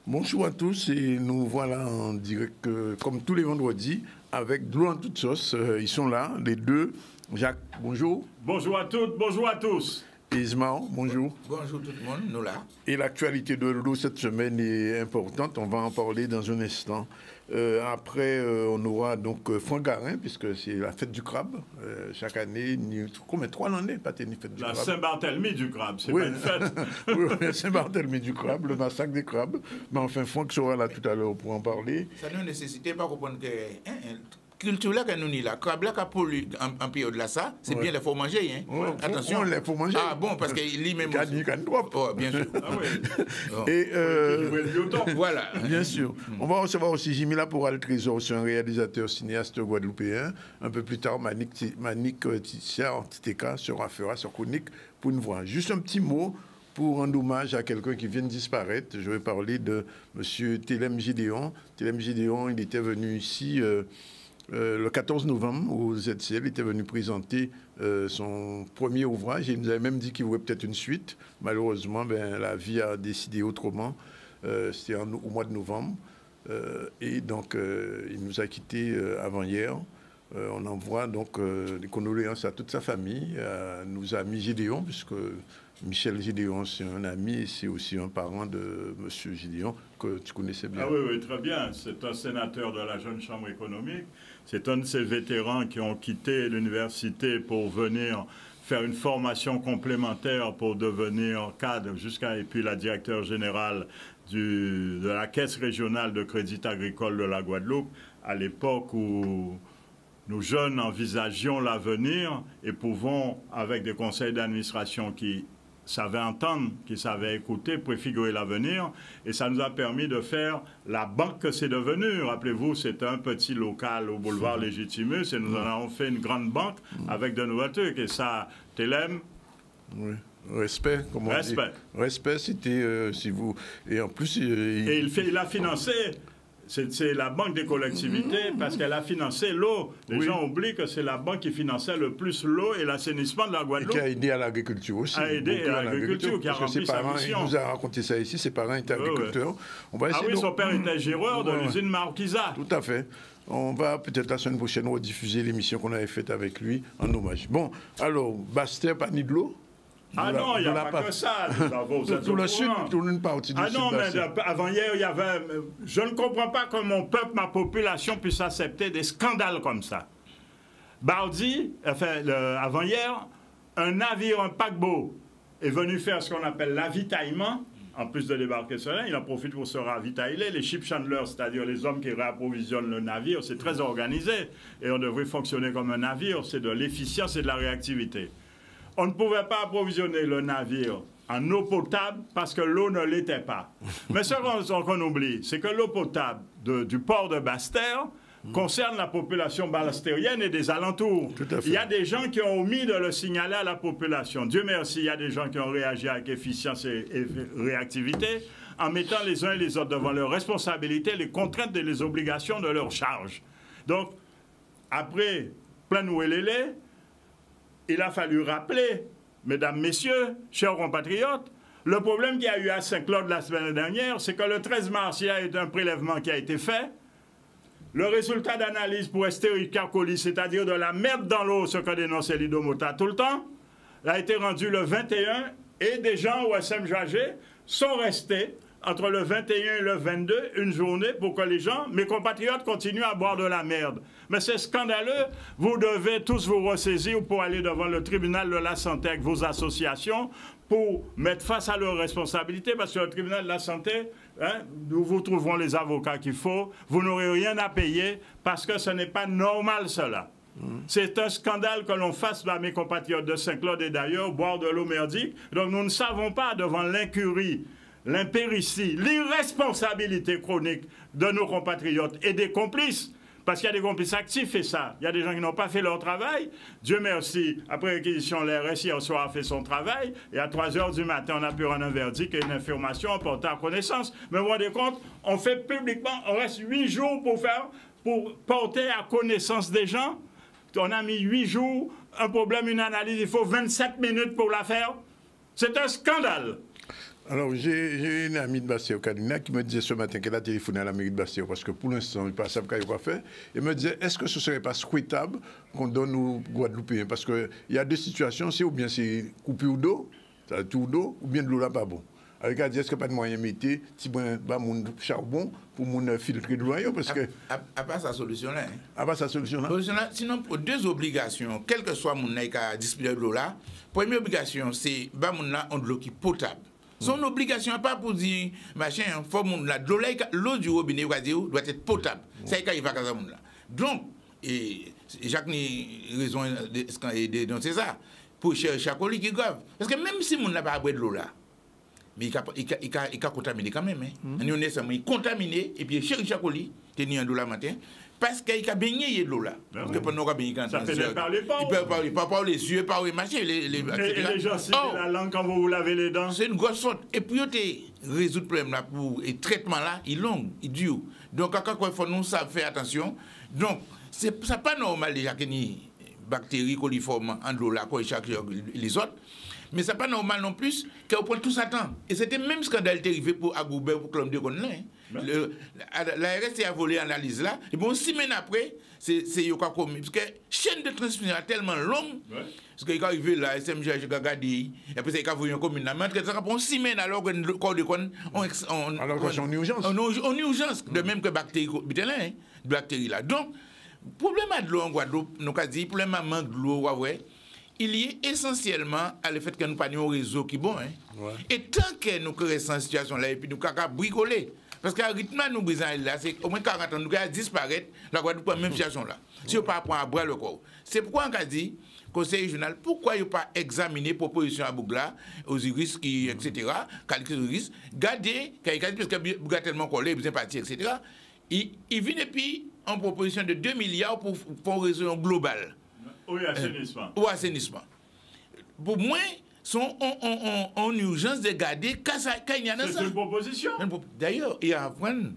Bonjour à tous et nous voilà en direct comme tous les vendredis avec de l'eau en toute sauce. Ils sont là, les deux. Jacques, bonjour. Bonjour à toutes, bonjour à tous. Et Ismaël, bonjour. Bonjour tout le monde, nous là. Et l'actualité de l'eau cette semaine est importante, on va en parler dans un instant. Après, on aura donc Franck Garin, puisque c'est la fête du crabe. Chaque année, combien 3 années, pas une fête du crabe. La Saint-Barthélemy du crabe, c'est oui. Pas une fête. Oui, la Saint-Barthélemy du crabe, le massacre des crabes. Mais enfin, Franck sera là tout à l'heure pour en parler. Ça ne nécessite pas comprendre que culture là que nous ni là, crabe là qui pollue en période là ça, c'est bien les faut manger hein. Ouais, attention, les faut manger. Ah bon parce que lui même oh, bien sûr. Ah oui. Oh. Et voilà. Bien sûr. On va recevoir aussi Jimmy Laporal Trésor, c'est un réalisateur cinéaste guadeloupéen. Un peu plus tard, Manik Titeka sera sur chronique pour une voix. Juste un petit mot pour rendre hommage à quelqu'un qui vient de disparaître. Je vais parler de M. Télème Gédéon. Télème Gédéon, il était venu ici le 14 novembre au ZCL. Il était venu présenter son premier ouvrage. Il nous avait même dit qu'il voulait peut-être une suite. Malheureusement, la vie a décidé autrement. C'était au mois de novembre. Et donc, il nous a quittés avant-hier. On envoie donc des condoléances à toute sa famille, à nos amis Gédéon, puisque Michel Gédéon, c'est un ami et c'est aussi un parent de M. Gédéon que tu connaissais bien. Ah oui, oui, très bien. C'est un sénateur de la Jeune Chambre économique. C'est un de ces vétérans qui ont quitté l'université pour venir faire une formation complémentaire pour devenir cadre et puis la directeur générale de la Caisse régionale de crédit agricole de la Guadeloupe à l'époque où nous jeunes envisagions l'avenir et pouvons, avec des conseils d'administration qui savaient entendre, qui savaient écouter, préfigurer l'avenir. Et ça nous a permis de faire la banque que c'est devenu. Rappelez-vous, c'était un petit local au boulevard Légitimus et nous en avons fait une grande banque avec de nouvelles trucs. Et ça, Télème. Oui. Respect, comme on dit. Respect, c'était, si vous... Et en plus... il a financé... C'est la banque des collectivités parce qu'elle a financé l'eau. Les gens oublient que c'est la banque qui finançait le plus l'eau et l'assainissement de la Guadeloupe. Et qui a aidé à l'agriculture aussi. A aidé à l'agriculture, qui a rempli sa mission. Il nous a raconté ça ici, ses parents étaient agriculteurs. On va essayer son père était géreur de l'usine Marquisa. Tout à fait. On va peut-être la semaine prochaine rediffuser l'émission qu'on avait faite avec lui en hommage. Bon, alors, Bastère, pas ni de l'eau. Ah non, il n'y a pas que ça. Tout le sud, toute une partie du sud. Ah non, mais avant-hier, il y avait... Je ne comprends pas que mon peuple, ma population puisse accepter des scandales comme ça. Bardi, enfin, avant-hier, un navire, un paquebot, est venu faire ce qu'on appelle l'avitaillement. En plus de débarquer sur là, il en profite pour se ravitailler. Les ship chandlers, c'est-à-dire les hommes qui réapprovisionnent le navire, c'est très organisé. Et on devrait fonctionner comme un navire. C'est de l'efficience et de la réactivité. On ne pouvait pas approvisionner le navire en eau potable parce que l'eau ne l'était pas. Mais ce qu'on oublie, c'est que l'eau potable du port de Bastère concerne la population bastérienne et des alentours. Il y a des gens qui ont omis de le signaler à la population. Dieu merci, il y a des gens qui ont réagi avec efficience et réactivité en mettant les uns et les autres devant leurs responsabilités, les contraintes et les obligations de leurs charges. Donc, après Planouélélé, il a fallu rappeler, mesdames, messieurs, chers compatriotes, le problème qu'il y a eu à Saint-Claude la semaine dernière, c'est que le 13 mars, il y a eu un prélèvement qui a été fait. Le résultat d'analyse pour Escherichia coli, c'est-à-dire de la merde dans l'eau, ce que dénonçait l'Idomota tout le temps, a été rendu le 21 et des gens au SMJG sont restés entre le 21 et le 22, une journée pour que les gens, mes compatriotes, continuent à boire de la merde. Mais c'est scandaleux. Vous devez tous vous ressaisir pour aller devant le tribunal de la santé avec vos associations pour mettre face à leurs responsabilités, parce que le tribunal de la santé, nous vous trouverons les avocats qu'il faut, vous n'aurez rien à payer parce que ce n'est pas normal cela. C'est un scandale que l'on fasse à mes compatriotes de Saint-Claude et d'ailleurs boire de l'eau merdique. Donc nous ne savons pas devant l'incurie, l'impéritie, l'irresponsabilité chronique de nos compatriotes et des complices, Parce qu'il y a des complices actifs et ça. Il y a des gens qui n'ont pas fait leur travail. Dieu merci, après réquisition, l'RS hier soir a fait son travail. Et à 3 h du matin, on a pu rendre un verdict et une information portée à connaissance. Mais vous vous rendez compte, on fait publiquement, on reste 8 jours pour porter à connaissance des gens. On a mis 8 jours, un problème, une analyse, il faut 27 minutes pour la faire. C'est un scandale. Alors, j'ai une amie de Bastille, Kadina, qui me disait ce matin qu'elle a téléphoné à la mairie de Bastille parce que pour l'instant, il ne savent pas quoi faire. Et me disait, est-ce que ce ne serait pas souhaitable qu'on donne aux Guadeloupéens? Parce qu'il y a deux situations, c'est ou bien c'est coupure d'eau, tout d'eau, ou bien de l'eau là pas bon. Alors, elle a dit, est-ce qu'il n'y a pas de moyen de mettre mon charbon pour mon filtrer de l'eau? Parce que... À part sa solution là. À part sa solution là. Sinon, pour deux obligations, quel que soit mon qui a distribué de l'eau là, première obligation, c'est de l'eau qui est potable. Son obligation, pas pour dire, machin, faut l'eau du robinet doit être potable. C'est quand il va à casa. Donc, Jacques n'a raison de dénoncer ça. Pour chercher colis qui est grave. Parce que même si on n'a pas boire de l'eau là, mais il a contaminé quand même. Il est contaminé et puis il cherche colis, il a un dollar matin. Parce qu'il a baigné de l'eau là. Parce que pendant qu'on a baigné quand ça fait par les pores. Il peut parler, pas par les yeux, par les machins. Et les gens citent la langue quand vous vous lavez les dents. C'est une grosse faute. Et puis, résoudre le problème là, pour le traitement là, il est long, il dure. Donc, quand il faut nous faire attention. Donc, ce n'est pas normal déjà qu'il y ait des bactéries coliformes en l'eau là, comme les autres. Mais ce n'est pas normal non plus qu'on prenne tout ça temps. Et c'était même scandale arrivé pour Agoubert, pour Colombe de Gonlin. L'ARS a volé l'analyse là. Et bon, 6 semaines après, c'est Yoka commis. Parce que la chaîne de transmission est tellement longue. Parce qu'il est arrivé là, SMG a regardé. Et puis, il a volé un commune. Mais ça prend 6 semaines alors que le corps de Gon. Alors qu'on est en urgence. En urgence. De même que bactéries là. Donc, le problème de l'eau en Guadeloupe, nous avons dit, le problème de manque de l'eau, il y est essentiellement à le fait que nous n'avons pas un réseau qui est bon. Et tant que nous créons cette situation-là, et puis nous avons bricolé. Parce qu'à rythme, nous brisons là, c'est au moins 40 ans, nous avons disparaître, la Guadeloupe a la même situation là. Si on ne prend pas à bras le corps. C'est pourquoi on a dit, Conseil régional, pourquoi il n'y a pas examiné proposition à Bougla, aux juristes, etc., calculer aux juristes, garder, parce que Bougla a tellement collé, besoin de partir, etc., il vient et puis en proposition de 2 milliards pour une réseau globale. Oui, assainissement. Ou assainissement. Pour moi, sont en urgence de garder quand il y en a ça. C'est une proposition. D'ailleurs, il y a apprendre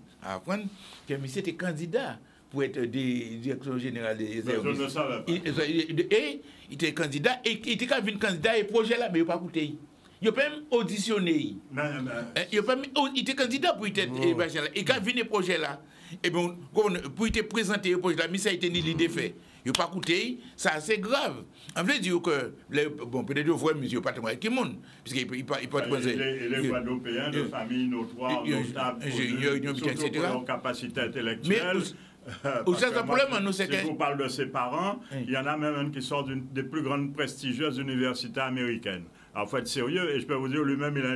que monsieur était candidat pour être directeur général des services. Je ne savais pas. Et il était candidat, et il était candidat et projet là, mais il n'a pas coûté. Il a pas même auditionné. Il était candidat pour être et quand il y a projet là, et bon, pour être présenté le projet là, mais ça a été l'idée fait. Il n'a pas coûté, ça c'est grave. On veut dire que, bon, peut-être que vous voyez, monsieur, pas de avec tout le monde. Puisqu'il peut être posé. Les Guadeloupéens de famille notoire, notables, surtout pour leur capacité intellectuelle. Mais ça, le problème, nous, c'est que. Si je vous parle de ses parents, il y en a même un qui sort d'une des plus grandes prestigieuses universités américaines. Alors, il faut être sérieux, et je peux vous dire, lui-même, il est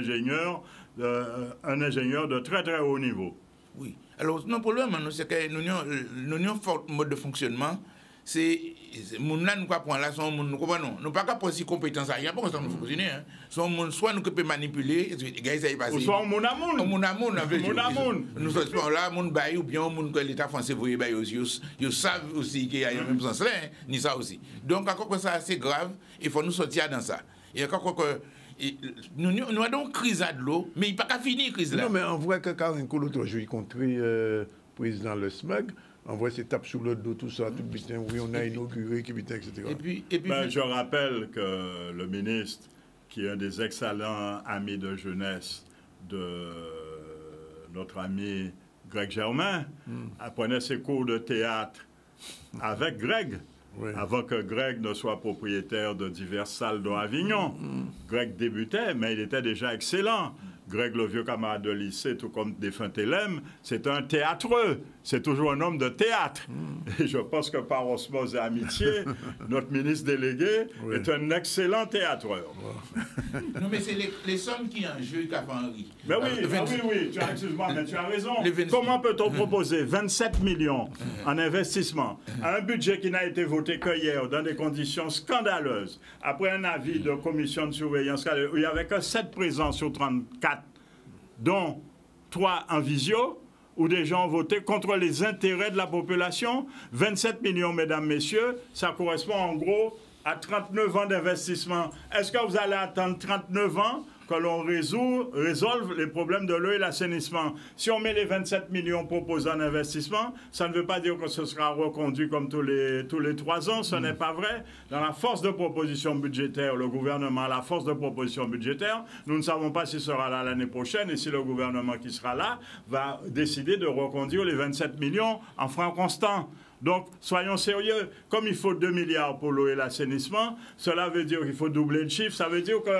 un ingénieur de très, très haut niveau. Oui. Alors, le problème, c'est que nous avons un fort mode de fonctionnement. C'est nous pas prendre là son nous comprenons nous pas capable si compétence il y a pas ça nous fonctionner son soit nous peut manipuler gars ça y passe soit mon amour nous sommes là mon bail ou bien mon que l'état français voyait bail aussi ils savent aussi qu'il y a un même sens là ni ça aussi donc encore que ça c'est grave il faut nous sortir dans ça et encore que nous avons donc crise de l'eau mais il pas qu'à finir crise là non mais on voit que Karine Koul l'autre jour il contrer président le SMAG. On voit ces tapes sur le dos, tout ça, tout le oui, on a inauguré, etc. Et puis je rappelle que le ministre, qui est un des excellents amis de jeunesse de notre ami Greg Germain, apprenait ses cours de théâtre avec Greg, avant que Greg ne soit propriétaire de diverses salles dans Avignon. Greg débutait, mais il était déjà excellent. Greg, le vieux camarade de lycée, tout comme défunt Hélène, c'est un théâtreux. C'est toujours un homme de théâtre. Et je pense que par osmose et amitié, notre ministre délégué est un excellent théâtreur. Non, mais c'est les sommes qui en jeu qu'a fait Henri. Mais oui, excuse-moi, mais tu as raison. Comment peut-on proposer 27 millions en investissement à un budget qui n'a été voté que hier dans des conditions scandaleuses, après un avis de commission de surveillance où il n'y avait que 7 présents sur 34, dont 3 en visio, où des gens ont voté contre les intérêts de la population. 27 millions, mesdames, messieurs, ça correspond en gros à 39 ans d'investissement. Est-ce que vous allez attendre 39 ans que l'on résolve les problèmes de l'eau et l'assainissement? Si on met les 27 millions proposés en investissement, ça ne veut pas dire que ce sera reconduit comme tous les 3 ans. Ce n'est pas vrai. Dans la force de proposition budgétaire, le gouvernement a la force de proposition budgétaire. Nous ne savons pas s'il sera là l'année prochaine et si le gouvernement qui sera là va décider de reconduire les 27 millions en francs constants. Donc, soyons sérieux. Comme il faut 2 milliards pour l'eau et l'assainissement, cela veut dire qu'il faut doubler le chiffre. Ça veut dire que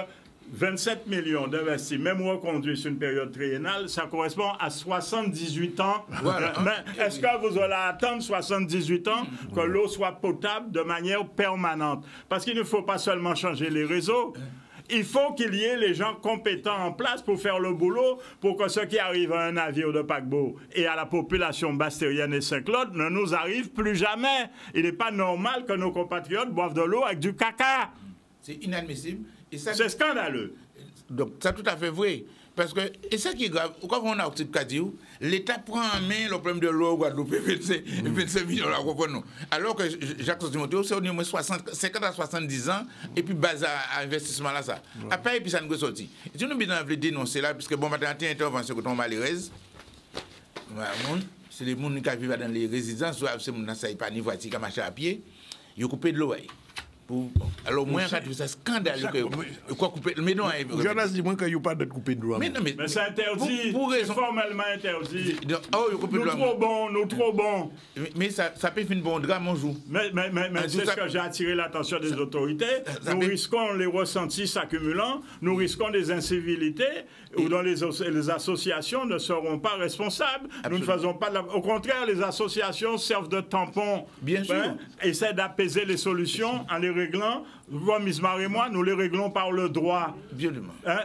27 millions d'investis, même reconduits sur une période triennale, ça correspond à 78 ans. Voilà. Mais est-ce que vous allez attendre 78 ans que l'eau soit potable de manière permanente? Parce qu'il ne faut pas seulement changer les réseaux. Il faut qu'il y ait les gens compétents en place pour faire le boulot, pour que ce qui arrive à un navire de paquebot et à la population bastérienne et Saint-Claude ne nous arrive plus jamais. Il n'est pas normal que nos compatriotes boivent de l'eau avec du caca. C'est inadmissible. C'est scandaleux. Donc, c'est tout à fait vrai. Parce que, et ça qui est grave, quand on a un petit cas, l'État prend en main le problème de l'eau au Guadeloupe, 25 millions là, comprenons. Alors que Jacques Timothée, c'est au niveau 50 à 70 ans, et puis base à investissement là, ça. Ouais. Après, et puis ça nous est sorti. Si nous voulons dénoncer là, puisque bon, maintenant, il y a une intervention que tombe malheureuse, c'est les gens qui vivent dans les résidences, soit c'est les gens qui pas ni voiture, qui marchent à pied, ils ont coupé de l'eau. Alors, moi, c'est scandaleux que quoi couper. Mais non, Jonas dit moi qu'il n'y a pas de couper de l'eau. Mais c'est interdit. C'est formellement interdit. Oh, nous trop bons. Mais ça peut finir bon drame, mon jour. Mais c'est ce que j'ai attiré l'attention des autorités. Nous risquons les ressentis s'accumulant, nous risquons des incivilités où dans les associations ne seront pas responsables. Absolument. Nous ne faisons pas au contraire, les associations servent de tampon. Bien sûr. Essaient d'apaiser les solutions en les réglant. Vous, Mismar et moi, nous les réglons par le droit.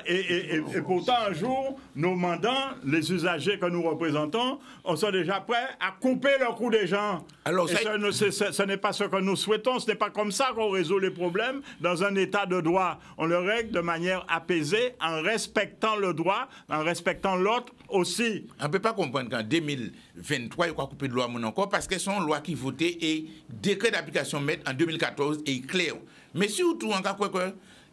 Et pourtant, un jour, nos mandants, les usagers que nous représentons, on sont déjà prêts à couper le cou des gens. Alors, ce n'est pas ce que nous souhaitons. Ce n'est pas comme ça qu'on résout les problèmes dans un état de droit. On le règle de manière apaisée, en respectant le droit, en respectant l'autre aussi. On ne peut pas comprendre qu'en 2023, il faut couper de loi encore parce que son loi qui votait et décret d'application mettre en 2014 est clair. Mais surtout, en cas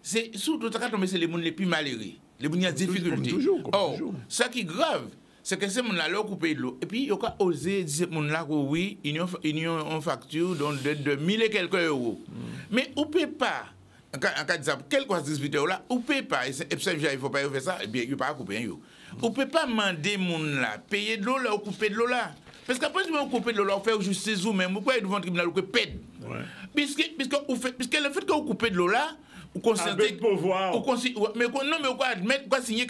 c'est surtout c'est les gens les plus malheureux, les gens qui ont des difficultés. Or, ce qui est grave, c'est que ces gens-là leur coupé de l'eau. Et puis, ils ont osé dire ces gens-là que oui, ils ont une facture de 1000 et quelques euros. Mais on ne peut pas, en cas de ça, quel que soit 18 euros là, on ne peut pas, et il ne faut pas faire ça, et bien, il ne faut pas couper. On ne peut pas demander aux gens là, payer de l'eau là, ou couper de l'eau là. Parce qu'après, si vous coupez de l'eau là, vous faites justice vous-même, vous pouvez devant le tribunal, vous pète. Puisque le fait que vous coupez de l'eau là, vous consentez. Mais non, mais admettre, quoi signer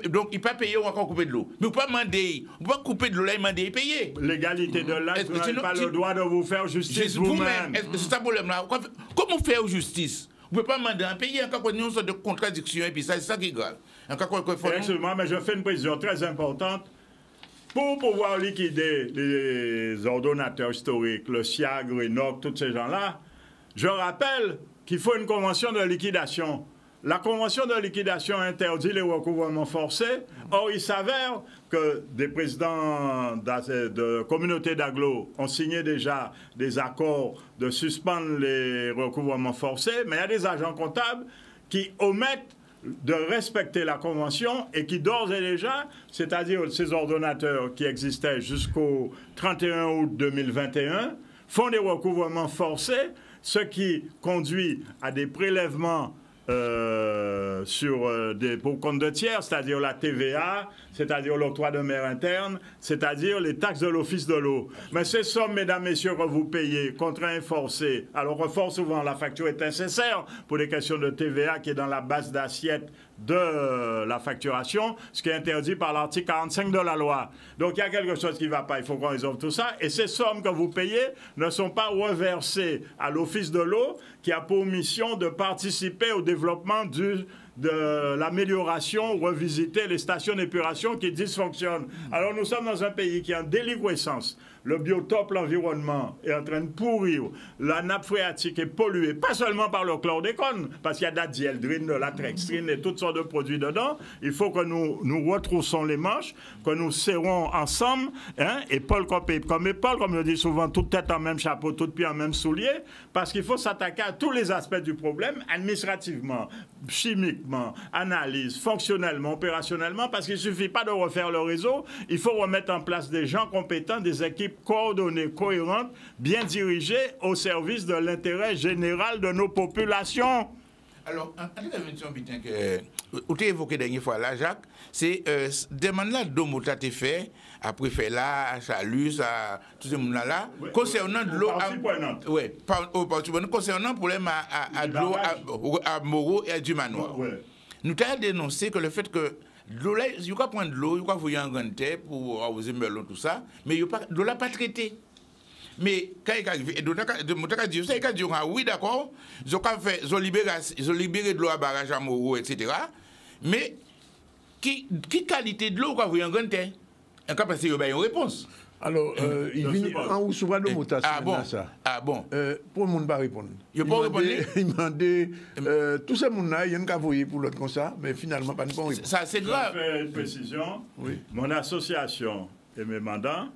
donc il ne peut pas payer ou encore couper de l'eau. Mais vous ne pouvez pas demander, vous ne pouvez pas couper de l'eau là, il demander et payer. L'égalité de l'âge, vous n'avez pas le droit de vous faire justice vous-même. C'est ça le problème là. Comment faire justice? Vous ne pouvez pas demander un pays, encore une sorte de contradiction, et puis ça, c'est ça qui est grave. Excusez-moi, mais je fais une précision très importante. Pour pouvoir liquider les ordonnateurs historiques, le SIAG, Enoch, tous ces gens-là, je rappelle qu'il faut une convention de liquidation. La convention de liquidation interdit les recouvrements forcés. Or, il s'avère que des présidents de communautés d'agglo ont signé déjà des accords de suspendre les recouvrements forcés, mais il y a des agents comptables qui omettent de respecter la convention et qui d'ores et déjà, c'est-à-dire ces ordonnateurs qui existaient jusqu'au 31 août 2021, font des recouvrements forcés, ce qui conduit à des prélèvements pour compte de tiers, c'est-à-dire la TVA, c'est-à-dire l'octroi de mer interne, c'est-à-dire les taxes de l'Office de l'eau. Mais ces sommes, mesdames, messieurs, que vous payez, contraints forcés, alors que fort souvent la facture est nécessaire pour des questions de TVA qui est dans la base d'assiette de la facturation, ce qui est interdit par l'article 45 de la loi. Donc il y a quelque chose qui ne va pas, il faut qu'on résolve tout ça. Et ces sommes que vous payez ne sont pas reversées à l'Office de l'eau qui a pour mission de participer au développement du de l'amélioration, revisiter les stations d'épuration qui dysfonctionnent. Alors nous sommes dans un pays qui est en déliquescence. Le biotope, l'environnement est en train de pourrir. La nappe phréatique est polluée, pas seulement par le chlordécone, parce qu'il y a de la dieldrine, de la trextrine et toutes sortes de produits dedans. Il faut que nous retroussons les manches, que nous serrons ensemble, hein, épaule comme épaule, comme je dis souvent, toute tête en même chapeau, tout pied en même soulier, parce qu'il faut s'attaquer à tous les aspects du problème, administrativement, chimiquement, analyse, fonctionnellement, opérationnellement, parce qu'il ne suffit pas de refaire le réseau, il faut remettre en place des gens compétents, des équipes coordonnées, cohérentes, bien dirigées au service de l'intérêt général de nos populations. Alors, en intervention, que vous avez évoqué la dernière fois là, Jacques, c'est demande là Domota t'es fait, après fait là, à Chalus, à tout ce monde-là, concernant de l'eau. Oui, concernant le problème à de l'eau à Moreau et à Dumanoir. Nous avons dénoncé que le fait que l'eau là, il faut prendre de l'eau, il faut vous y en grande terre pour arroser melon, tout ça, mais l'eau là pas traité. Mais quand il arrive, et d'autres cas disent ça, ils disent oui d'accord, ils ont libéré de l'eau à barrage à Moreau, etc. Mais qui qualité de l'eau vous y en grande terre? En cas parce qu'il y a une réponse. Alors, il vient en haut souvent de Domota. Ah bon? Ah bon? Pour le monde pas répondre. Il pas répondre. Il m'a dit tout ce monde-là, il y a un cas pour l'autre comme ça, mais finalement pas de bon réponse. Ça c'est grave. Je fais une précision. Oui. Mon association et mes mandats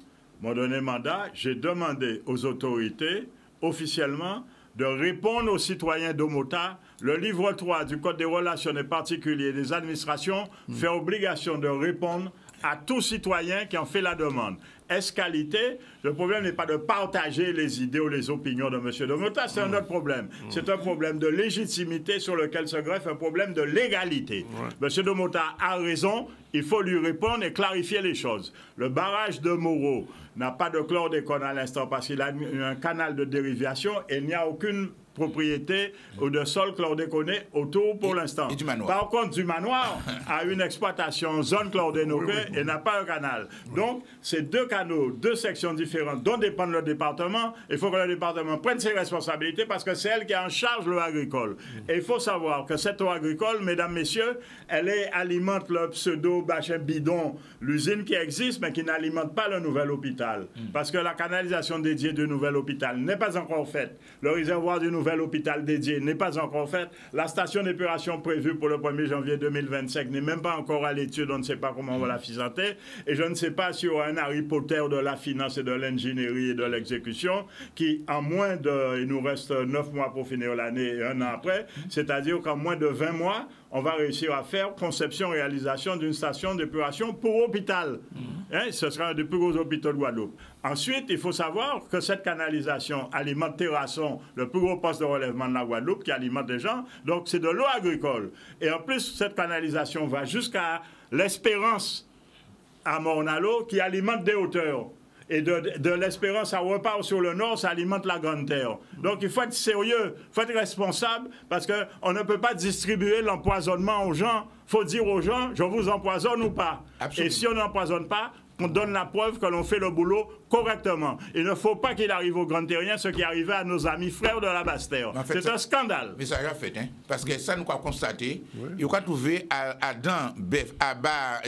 m'ont donné mandat. J'ai demandé aux autorités officiellement de répondre aux citoyens d'Omota. Le livre 3 du Code des relations des particuliers et des administrations fait obligation de répondre à tout citoyen qui en fait la demande. Est-ce qualité? Le problème n'est pas de partager les idées ou les opinions de M. Domota, c'est un autre problème. C'est un problème de légitimité sur lequel se greffe un problème de légalité. M. Domota a raison, il faut lui répondre et clarifier les choses. Le barrage de Moreau n'a pas de chlordécone à l'instant parce qu'il a un canal de dérivation et il n'y a aucune propriété ou de sol chlordéconé autour pour l'instant. Par contre, Dumanoir a une exploitation en zone chlordénoquée et n'a pas un canal. Donc, ces deux canaux, deux sections différentes dont dépend le département, il faut que le département prenne ses responsabilités parce que c'est elle qui est en charge l'eau agricole. Et il faut savoir que cette eau agricole, mesdames, messieurs, elle alimente le pseudo-bachin bidon, l'usine qui existe mais qui n'alimente pas le nouvel hôpital. Parce que la canalisation dédiée du nouvel hôpital n'est pas encore faite. Le réservoir du nouvel hôpital dédié n'est pas encore faite. La station d'épuration prévue pour le 1er janvier 2025 n'est même pas encore à l'étude. On ne sait pas comment on va la fisenter. Et je ne sais pas s'il y aura un Harry Potter de la finance et de l'ingénierie et de l'exécution qui, en moins de... Il nous reste 9 mois pour finir l'année et 1 an après. C'est-à-dire qu'en moins de 20 mois, on va réussir à faire conception-réalisation d'une station d'épuration pour hôpital. Hein, ce sera un des plus gros hôpitaux de Guadeloupe. Ensuite, il faut savoir que cette canalisation alimente Terrasson, le plus gros poste de relèvement de la Guadeloupe, qui alimente les gens. Donc, c'est de l'eau agricole. Et en plus, cette canalisation va jusqu'à l'Espérance à Mornalo, qui alimente des hauteurs. Et de l'Espérance à repart sur le nord, ça alimente la Grande Terre. Donc il faut être sérieux, il faut être responsable, parce qu'on ne peut pas distribuer l'empoisonnement aux gens. Il faut dire aux gens, je vous empoisonne ou pas. Absolument. Et si on n'empoisonne pas, on donne la preuve que l'on fait le boulot correctement. Il ne faut pas qu'il arrive aux Grands Terriens ce qui arrivait à nos amis frères de la Basse-Terre. En fait, c'est un scandale. Mais ça a fait, hein? Parce que ça, nous avons constaté, il faut trouver à dans Bef, à bas,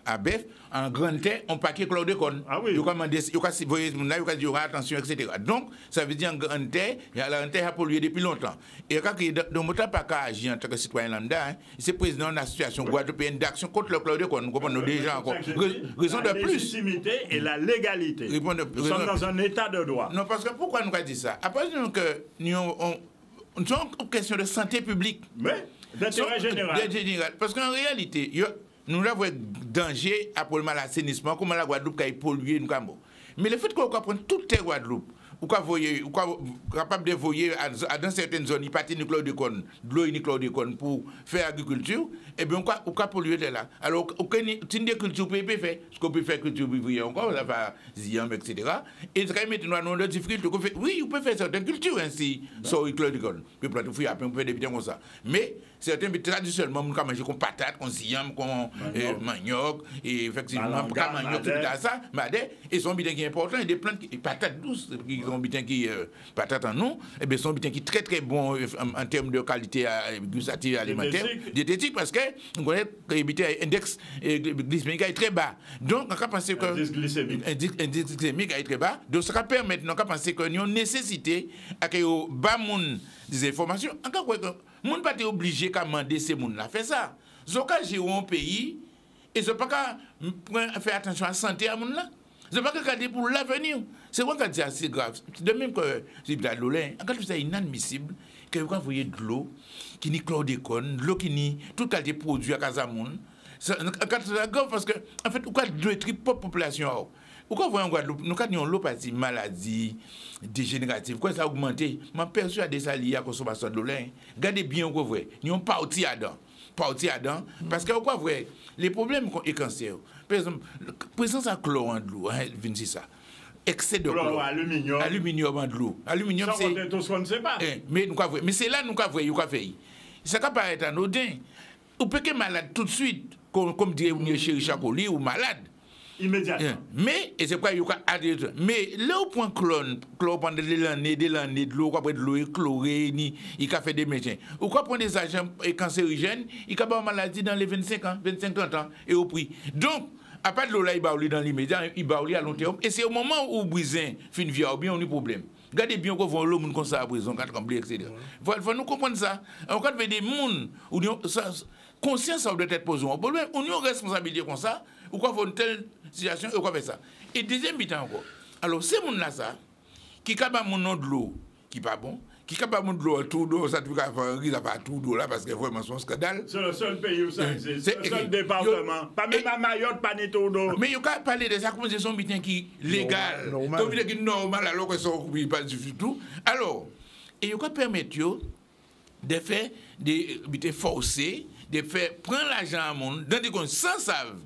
à Bef, en Grande Terre, on paquet chlordécone. Ah oui. Il faut dire attention, etc. Donc, ça veut dire en Grande Terre, la Grande Terre a pollué depuis longtemps. Et quand il ne pas qu'à agir en tant que citoyen lambda, c'est président de l'association guadeloupéenne d'action contre le chlordécone. Nous comprenons déjà encore. Raison de plus. La légitimité et la légalité. Nous sommes dans un état de droit. Non, parce que pourquoi nous avons dit ça? Après, nous avons une question de santé publique. Mais d'intérêt général. Parce qu'en réalité, nous avons un danger à pour l'assainissement, comme la Guadeloupe qui est polluée. Mais le fait qu'on prenne toute la Guadeloupe, ou capable de voyer dans certaines zones, il n'y a pas de chlordécone, de l'eau chlordécone pour faire agriculture, et bien on peut polluer de là. Alors, si des cultures peut faire, ce qu'on peut faire culture vivrière encore, ça va ziam, etc. Et très maintenant, nous avons des difficultés. Oui, on peut faire certaines cultures ainsi, sans chlordécone. On peut faire des biens comme ça. Mais Certains, mais traditionnellement, on peut manger comme patate, comme siam, comme manioc, et effectivement, pas manioc, tout ça, madé, et son bitin qui est important, et des plantes, patates douces, qui sont bitin qui, patates en nous, et bien, sont bitin qui est très très bon en termes de qualité gustative alimentaire, diététique, parce que, on connaît que l'index glycémique est très bas. Donc, on peut penser que. L'indice glycémique est très bas. Donc, ça va permettre, on peut penser que nous avons nécessité à que nous bas des informations. Encore quoi, moun pas été obligé qu'à demander ces moun là fait ça. Zo ka gérer un pays et zo pas qu'à faire attention à la santé à moun là. Zo pas qu'à garder pour l'avenir. C'est quoi que c'est grave. De même que c'est de l'eau là, quand c'est inadmissible que vous voyez de l'eau qui ni chlordécone, l'eau qui ni toute qualité de produit à casa moun. C'est grave parce que en fait, vous avez deux tripes pour population. Pourquoi vous voyez en Guadeloupe, nous avons l'eau partie maladie dégénérative, quoi ça a augmenté. Je persuadé ça lié à la consommation de l'eau. Regardez bien où vous voyez. Nous avons parti à dedans. Parce que vous voyez, les problèmes et cancer, par exemple, la présence de chlore en de l'eau, c'est ça. Excès de chlore. Aluminium en de l'eau. Aluminium, c'est. Tout ce qu'on ne sait pas. Mais c'est là que nous avons fait. Ça peut paraître anodin. Vous pouvez être malade tout de suite, comme dirait chéri Chacoli, ou malade. Immédiatement. Mais, et c'est pourquoi il y a adressé. Mais là, au point chlore pendant des années, de l'eau, après de l'eau chlorée, il a fait des médecins. Ou quoi prendre des agents cancérigènes, il a une maladie dans les 25-30 ans, et au prix. Donc, à part de l'eau là, il va dans l'immédiat, il va à long terme. Et c'est au moment où Brissin fait une vie, bien, on a un problème. Regardez bien qu'on voit l'homme comme ça à prison, quand on etc. Il faut nous comprendre ça. En cas de des gens, conscience doit être posée. On a une responsabilité comme ça, ou quoi faut une telle situation, ou quoi faire ça. Et deuxième bitan encore. Alors, ces gens-là, ça, qui capable mon nom de l'eau, qui pas bon, qui capable de l'eau, tout d'eau, ça tout cas, il n'a pas tout d'eau là, parce que vraiment, c'est un scandale. C'est le seul pays où ça existe, c'est le seul département. Pas même à Mayotte, pas ni tout d'eau. Mais il y a parler de ça, comme c'est son bitin qui est légal. Comme il est normal, alors que ça ne pas du tout. Alors, et il y a permettre de faire des bitins forcés, de faire prendre l'argent à monde, dans des conditions sans savent.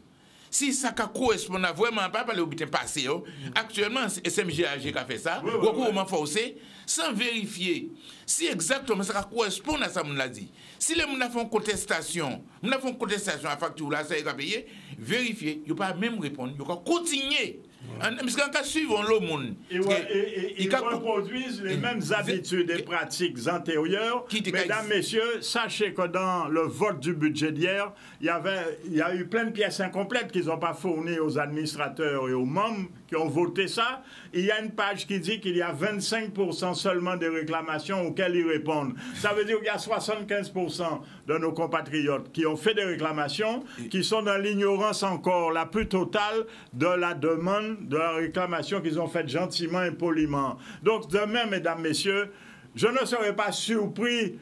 Si ça correspond à vraiment pas le bitin passé, actuellement, SMGAG qui a fait ça, recouvrement forcé, sans vérifier si exactement ça correspond à ça, on l'a dit. Si les gens font contestation, à la facture, là, ça a payé, vérifier, il ne pas même répondre, il faut continuer. Parce qu'en cas suivant le monde, ils reproduisent les mêmes habitudes et pratiques antérieures. Mesdames, messieurs, sachez que dans le vote du budget d'hier, il y a eu plein de pièces incomplètes qu'ils n'ont pas fournies aux administrateurs et aux membres qui ont voté ça. Il y a une page qui dit qu'il y a 25% seulement des réclamations auxquelles ils répondent. Ça veut dire qu'il y a 75% de nos compatriotes qui ont fait des réclamations, qui sont dans l'ignorance encore la plus totale de la demande, de la réclamation qu'ils ont faite gentiment et poliment. Donc demain, mesdames, messieurs, je ne serai pas surpris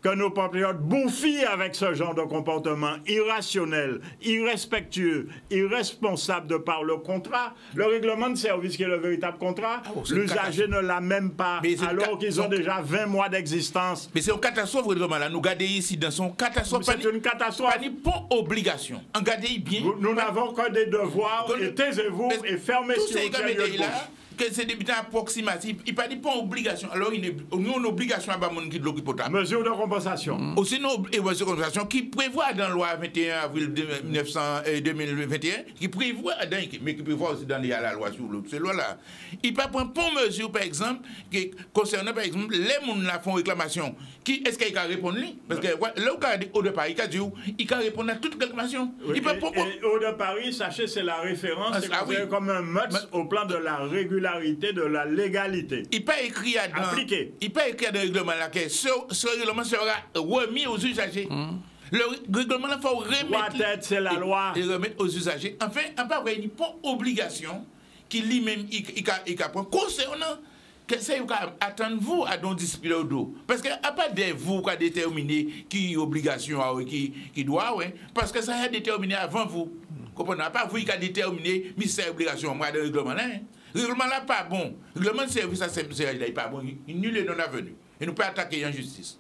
que nos compatriotes bouffient avec ce genre de comportement irrationnel, irrespectueux, irresponsable de par le contrat. Le règlement de service qui est le véritable contrat, l'usager ne l'a même pas, alors qu'ils ont déjà 20 mois d'existence. Mais c'est une catastrophe, là. Nous regardons ici dans son catastrophe. C'est une catastrophe. Pas obligation. Regardez bien. Nous n'avons que des devoirs, et taisez-vous et fermez sur le que c'est des butins approximatifs, il ne pas obligation. Alors, nous avons une obligation à mon qui de l'eau potable. Mesure de compensation. Aussi, une mesure de compensation qui prévoit dans la loi 21 avril 2021, qui prévoit, mais qui prévoit aussi dans la loi sur l'eau. Ces lois-là. Il ne peut pas prendre pour mesure, par exemple, qui concernant, par exemple, les gens qui font réclamation. Est-ce qu'il va répondre? Parce que là où de Paris, il va répondre à toute réclamation. Et au de Paris, sachez, c'est la référence, c'est comme un must au plan de la régularité, de la légalité. Il peut écrire appliqué. Il peut écrire dans le règlement là que ce règlement sera remis aux usagers. Le règlement là faut remettre. C'est la loi. Et remettre aux usagers. Enfin, après il n'y a pas obligation qui lui-même il prend concernant que c'est attendre vous à don discipliner au dos. Parce que à part de vous qui déterminer qui obligation qui doit parce que ça a déterminé avant vous. Comprenez pas vous qui a déterminé ministère obligation moi de règlement là. Le règlement là pas bon. Le règlement de service à CMCH n'est pas bon. Il nul est non avenu. Et nous pas attaquer en justice.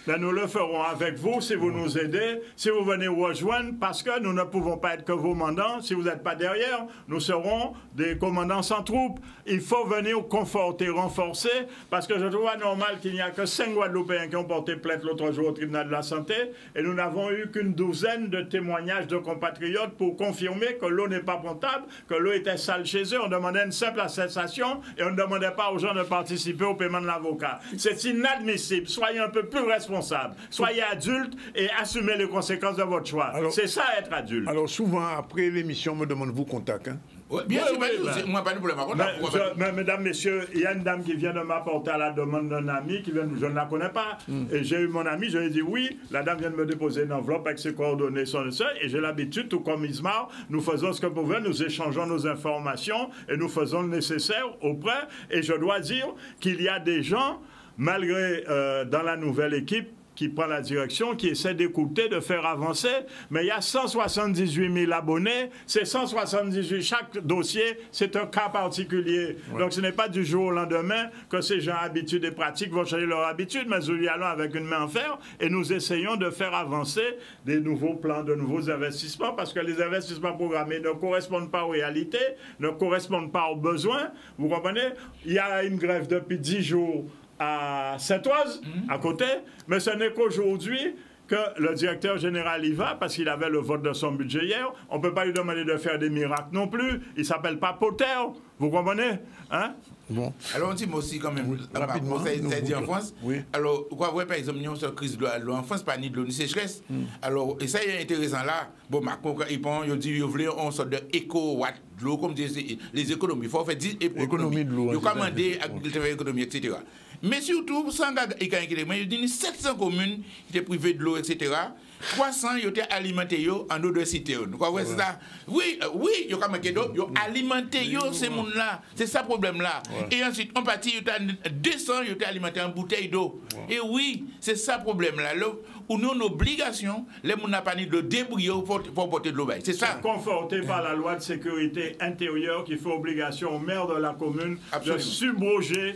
Ben, nous le ferons avec vous si vous nous aidez, si vous venez rejoindre, parce que nous ne pouvons pas être que vos mandants. Si vous n'êtes pas derrière, nous serons des commandants sans troupes. Il faut venir conforter, renforcer, parce que je trouve anormal qu'il n'y a que 5 Guadeloupéens qui ont porté plainte l'autre jour au tribunal de la santé, et nous n'avons eu qu'une douzaine de témoignages de compatriotes pour confirmer que l'eau n'est pas potable, que l'eau était sale chez eux. On demandait une simple attestation et on ne demandait pas aux gens de participer au paiement de l'avocat. C'est inadmissible. Soyez un peu plus responsables. Soyez adultes et assumez les conséquences de votre choix. C'est ça, être adulte. Alors, souvent, après l'émission, on me demande vous contact. Hein? Bien sûr, moi, pas de problème. Mesdames, messieurs, il y a une dame qui vient de m'apporter à la demande d'un ami, je ne la connais pas. Et j'ai eu mon ami, je lui ai dit oui, la dame vient de me déposer une enveloppe avec ses coordonnées, et j'ai l'habitude, tout comme Ismar, nous faisons ce que nous pouvons, nous échangeons nos informations et nous faisons le nécessaire auprès. Et je dois dire qu'il y a des gens, malgré dans la nouvelle équipe, qui prend la direction, qui essaie d'écouter, de faire avancer, mais il y a 178 000 abonnés, c'est 178, chaque dossier, c'est un cas particulier. Ouais. Donc ce n'est pas du jour au lendemain que ces gens habitués et pratiques vont changer leur habitude, mais nous y allons avec une main en fer et nous essayons de faire avancer des nouveaux plans, de nouveaux investissements, parce que les investissements programmés ne correspondent pas aux réalités, ne correspondent pas aux besoins. Vous comprenez? Il y a une grève depuis 10 jours à Saint-Oise, à côté, mais ce n'est qu'aujourd'hui que le directeur général y va, parce qu'il avait le vote de son budget hier. On ne peut pas lui demander de faire des miracles non plus. Il ne s'appelle pas Potter, vous comprenez? Hein? Bon. Alors, on dit aussi quand même, rapidement, ça a dit en France. Oui. Alors, quoi, ouais, par exemple, nous avons cette crise de l'eau en France, pas ni de l'eau ni sécheresse. Alors, et ça est intéressant là. Bon, Macron, il dit qu'il voulait une sorte d'éco-watt de l'eau, comme disent les économies. Il faut faire 10 économies de l'eau. Il faut commander agriculture, économie, etc. Mais surtout, sans il dit 700 communes qui étaient privées de l'eau, etc. 300 ils étaient alimentés en eau de citerne. Ouais. C'est ça? Oui, ils ont alimenté ces gens-là. C'est ça le problème-là. Ouais. Et ensuite, on partit, 200 ils étaient alimentés en bouteille d'eau. Ouais. Et oui, c'est ça le problème-là. Où nous, une obligation, les gens n'ont pas ni de débrouiller pour porter de l'eau. C'est ça. Conforté par la loi de sécurité intérieure qui fait obligation au maire de la commune de subroger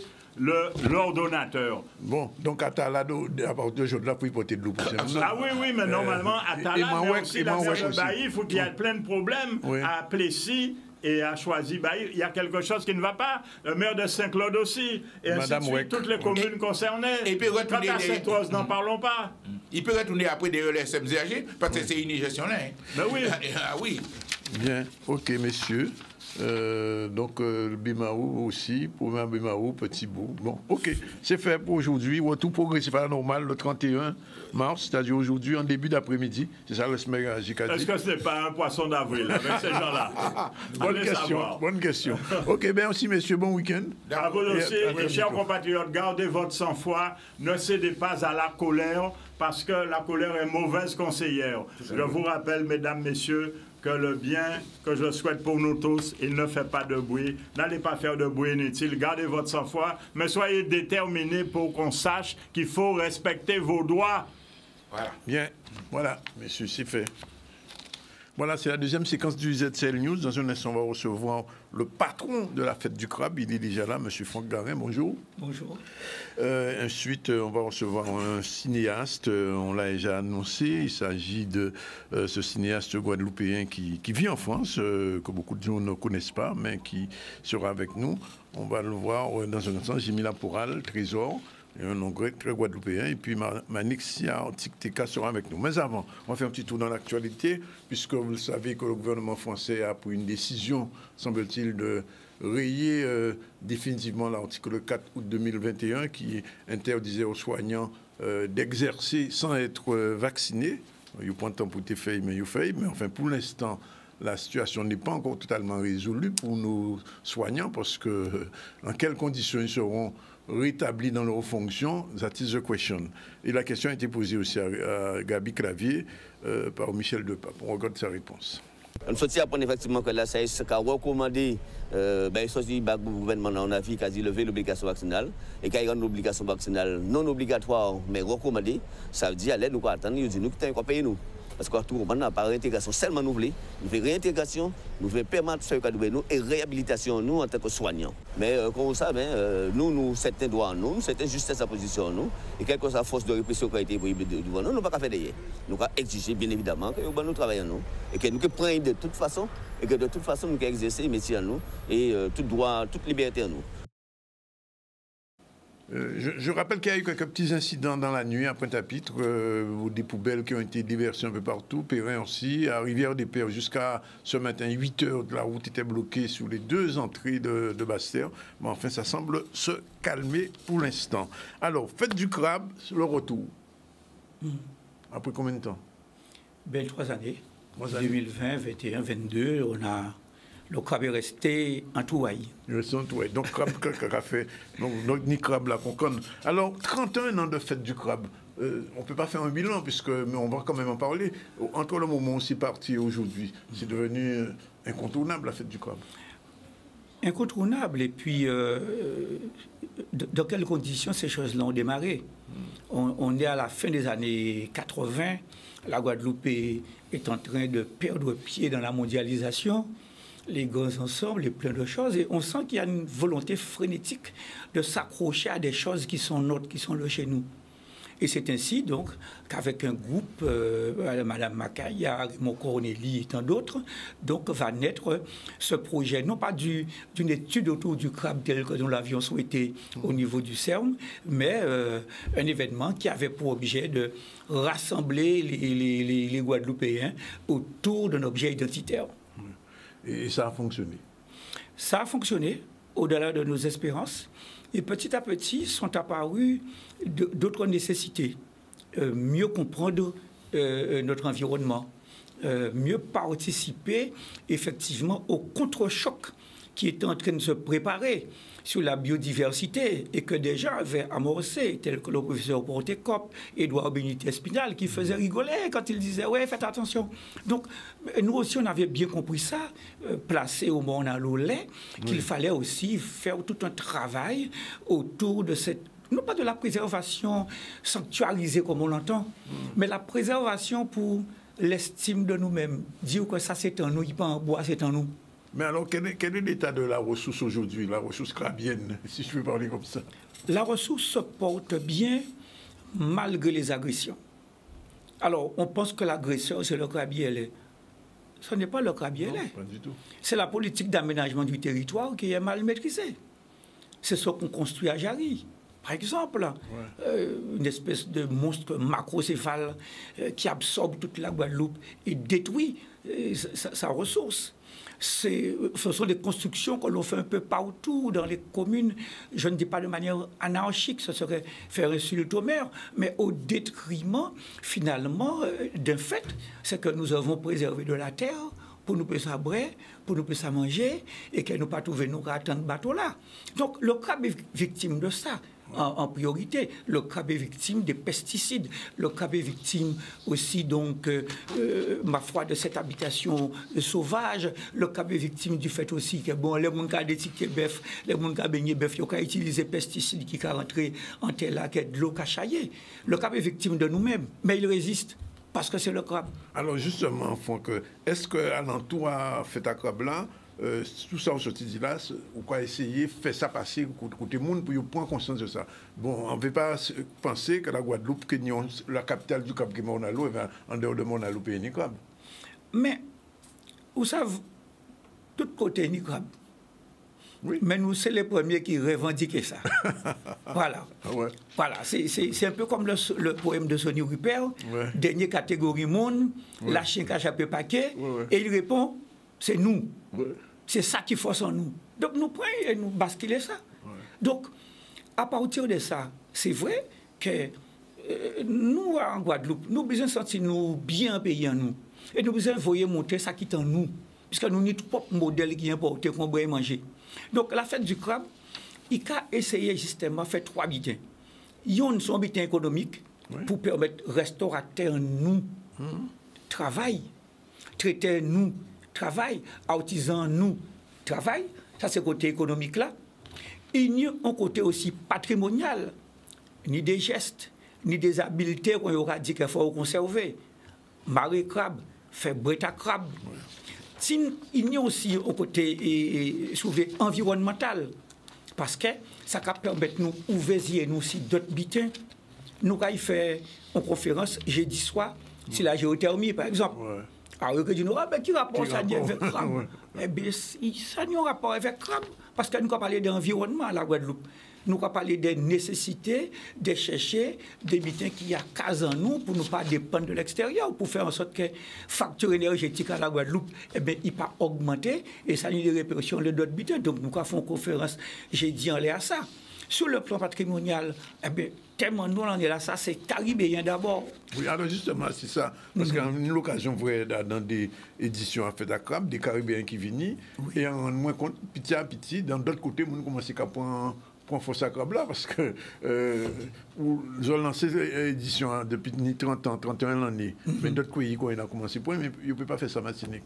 l'ordonnateur. Bon, donc Atala, à partir d'aujourd'hui, pour y porter de l'eau. Ah oui, mais normalement, Atala, mais aussi la maire de Bailly, il faut qu'il y ait plein de problèmes à Plessis et à Choisy-Bailly. Il y a quelque chose qui ne va pas. Le maire de Saint-Claude aussi. Et ainsi de suite, toutes les communes concernées. Et puis, quant à Saint-Oise, n'en parlons pas. Il peut retourner après des relais SMZAG, parce que c'est une gestion là. Ben oui. Ah oui. Bien, ok, messieurs. Donc, Bimaou aussi, pour Bimaou, Petit Bout. Bon, ok, c'est fait pour aujourd'hui. Retour progressif à la normale le 31 mars, c'est-à-dire aujourd'hui en début d'après-midi. C'est ça le SMEG à JKD. Est-ce que ce n'est pas un poisson d'avril avec ces gens-là? Bonne question. Ok, bien aussi, messieurs, bon week-end. À vous aussi, et chers compatriotes, gardez votre sang-froid, ne cédez pas à la colère, parce que la colère est mauvaise conseillère. Je vous rappelle, mesdames, messieurs, que le bien que je souhaite pour nous tous, il ne fait pas de bruit. N'allez pas faire de bruit inutile. Gardez votre sang-froid, mais soyez déterminés pour qu'on sache qu'il faut respecter vos droits. Voilà. Bien. Voilà, messieurs, c'est fait. Voilà, c'est la deuxième séquence du ZCL News. Dans un instant, on va recevoir le patron de la fête du crabe. Il est déjà là, M. Franck Garin. Bonjour. Bonjour. Ensuite, on va recevoir un cinéaste. On l'a déjà annoncé. Il s'agit de ce cinéaste guadeloupéen qui vit en France, que beaucoup de gens ne connaissent pas, mais qui sera avec nous. On va le voir dans un instant. J'ai mis la Porale, Trésor. Et un nom très guadeloupéen. Et puis Manixia Antique-Teka sera avec nous. Mais avant, on va faire un petit tour dans l'actualité, puisque vous le savez que le gouvernement français a pris une décision, semble-t-il, de rayer définitivement l'article 4 août 2021 qui interdisait aux soignants d'exercer sans être vaccinés. Il prend le temps pour te faire, mais enfin, pour l'instant, la situation n'est pas encore totalement résolue pour nos soignants, parce que dans quelles conditions ils seront rétablis dans leurs fonctions, that is the question. Et la question a été posée aussi à Gabi Clavier par Michel Depape. On regarde sa réponse. On faut apprendre effectivement que la SAES a recommandé le gouvernement en avis quasi lever l'obligation vaccinale et qu'il y a une obligation vaccinale non obligatoire mais recommandée, ça veut dire allez nous attendre, nous disons nous qui payer nous. Parce que tout maintenant, par réintégration, seulement nous voulons réintégration, nous voulons permettre ce que nous et réhabilitation nous en tant que soignants. Mais comme vous savez, nous, certains droits en nous, certains justesse à position en nous, et quelle que soit la force de répression qui a été prohibée devant nous, nous ne pouvons pas faire d'ailleurs. Nous devons exiger bien évidemment que nous travaillons nous, et que nous prenions de toute façon, et que de toute façon nous pouvons exercer le métier en nous, et tout droit, toute liberté en nous. Je rappelle qu'il y a eu quelques petits incidents dans la nuit à Pointe-à-Pitre, des poubelles qui ont été déversées un peu partout, Perrin aussi, à Rivière-des-Pères jusqu'à ce matin, 8 heures, la route était bloquée sous les 2 entrées de Basse-Terre. Mais enfin, ça semble se calmer pour l'instant. Alors, fête du crabe, le retour. Après combien de temps? 3 années. 2020, 21, 22, le crabe est resté en Touaille. Donc, crabe qu'a fait. Donc, ni crabe là qu'on connaît. Alors, 31 ans de fête du crabe. On ne peut pas faire un bilan, mais on va quand même en parler. Entre le moment où c'est parti et aujourd'hui, c'est devenu incontournable, la fête du crabe. Incontournable. Et puis, dans quelles conditions ces choses-là ont démarré? On est à la fin des années 80. La Guadeloupe est en train de perdre pied dans la mondialisation. Les grands ensembles et plein de choses. Et on sent qu'il y a une volonté frénétique de s'accrocher à des choses qui sont nôtres, qui sont là chez nous. Et c'est ainsi, donc, qu'avec un groupe, Mme Macaya, Raymond Corneli et tant d'autres, donc, va naître ce projet, non pas d'une étude autour du crabe tel que nous l'avions souhaité au niveau du CERN, mais un événement qui avait pour objet de rassembler les Guadeloupéens autour d'un objet identitaire. Et ça a fonctionné. Ça a fonctionné, au-delà de nos espérances. Et petit à petit, sont apparues d'autres nécessités. Mieux comprendre notre environnement, mieux participer effectivement au contre-choc qui est en train de se préparer sur la biodiversité et que des gens avaient amorcé, tel que le professeur Porté-Cop, Édouard Benitez-Spinal, qui faisait rigoler quand il disait « ouais, faites attention ». Donc, nous aussi, on avait bien compris ça, placé au moment à l'Olé, qu'il fallait aussi faire tout un travail autour de cette, non pas de la préservation sanctuarisée comme on l'entend, mais la préservation pour l'estime de nous-mêmes. Dire que ça c'est en nous, il pas en bois, c'est en nous. Mais alors, quel est l'état de la ressource aujourd'hui, la ressource crabienne, si je peux parler comme ça? La ressource se porte bien malgré les agressions. Alors, on pense que l'agresseur, c'est le crabier. Ce n'est pas le crabier. Pas du tout. C'est la politique d'aménagement du territoire qui est mal maîtrisée. C'est ce qu'on construit à Jarry. Par exemple, une espèce de monstre macrocéphale qui absorbe toute la Guadeloupe et détruit sa ressource. Ce sont des constructions que l'on fait un peu partout dans les communes. Je ne dis pas de manière anarchique, ce serait faire insulte au maire, mais au détriment, finalement, d'un fait, c'est que nous avons préservé de la terre pour nous puissions abrer, pour nous puissions manger, et que nous ne pas trouver nos attendre bateau là. Donc, le crabe est victime de ça. En priorité, le crabe est victime des pesticides, le crabe est victime aussi, donc, ma foi, de cette habitation sauvage, le crabe est victime du fait aussi que, bon, les gens qui ont détiqué bœuf, les gens qui ont baigné bœuf, ils ont utilisé des pesticides qui sont rentrés en terre là, qui est de l'eau cachaillée. Le crabe est victime de nous-mêmes, mais il résiste. Parce que c'est le crabe. Alors justement, Franck, est-ce qu'à l'entour à fait à crabe là, tout ça, on se dit là, on va essayer de faire ça passer côté monde pour prendre conscience de ça. Bon, on ne veut pas penser que la Guadeloupe, que la capitale du crabe qui est Monalo, en dehors de Monalo, il y a un crabe. Mais, vous savez, tout côté ni crabe. Oui. Mais nous, c'est les premiers qui revendiquent ça. Voilà. Ah ouais. Voilà. C'est un peu comme le poème de Sonny Rupert, dernière catégorie monde, la chien qui a échappé paquet, et il répond, c'est nous. C'est ça qui force en nous. Donc nous prenons et nous basculer ça. Donc, à partir de ça, c'est vrai que nous, en Guadeloupe, nous avons besoin de sentir nous bien payés en nous. Et nous avons besoin de voyer monter ça qui est en nous. Puisque nous avons notre propre modèle qui est importé, qu'on doit manger. Donc, la fête du crabe, il a essayé justement de faire 3 bitins. Il y a son bitin économique pour permettre restaurateurs nous travail, traiteurs nous travail, artisans nous travail. Ça, c'est le côté économique là. Il y a un côté aussi patrimonial, ni des gestes, ni des habiletés qu'on aura dit qu'il faut conserver. marée crabe, faire breta crabe. Il y a aussi un côté environnemental, parce que ça permet de nous ouvrir nous si d'autres bitins. Nous avons fait une conférence jeudi soir sur la géothermie, par exemple. Alors, vous dites, qui rapport ça avec crabe? Eh bien, ça n'a un rapport avec crabe, parce que nous avons parlé d'environnement à la Guadeloupe. Nous avons parlé des nécessités de chercher des bitins qui a cas en nous pour ne pas dépendre de l'extérieur, pour faire en sorte que la facture énergétique à la Guadeloupe, eh bien, il pas augmenter et ça a des répercussions de d'autres bitins. Donc, nous avons fait une conférence, j'ai dit en l'air à ça. Sur le plan patrimonial, eh bien, tellement nous en est là, ça c'est caribéen d'abord. Oui, alors justement, c'est ça. Parce qu'en l'occasion, vous voyez dans des éditions à fait à crabe, des caribéens qui viennent, et en moins compte, petit à petit, dans d'autres côtés, nous commençons à prendre force à crabe là, parce que ils ont lancé l'édition depuis 30 ans, 31 l'année. Mais d'autres pays, quand ils ont commencé, mais ils ne peuvent pas faire ça Martinique.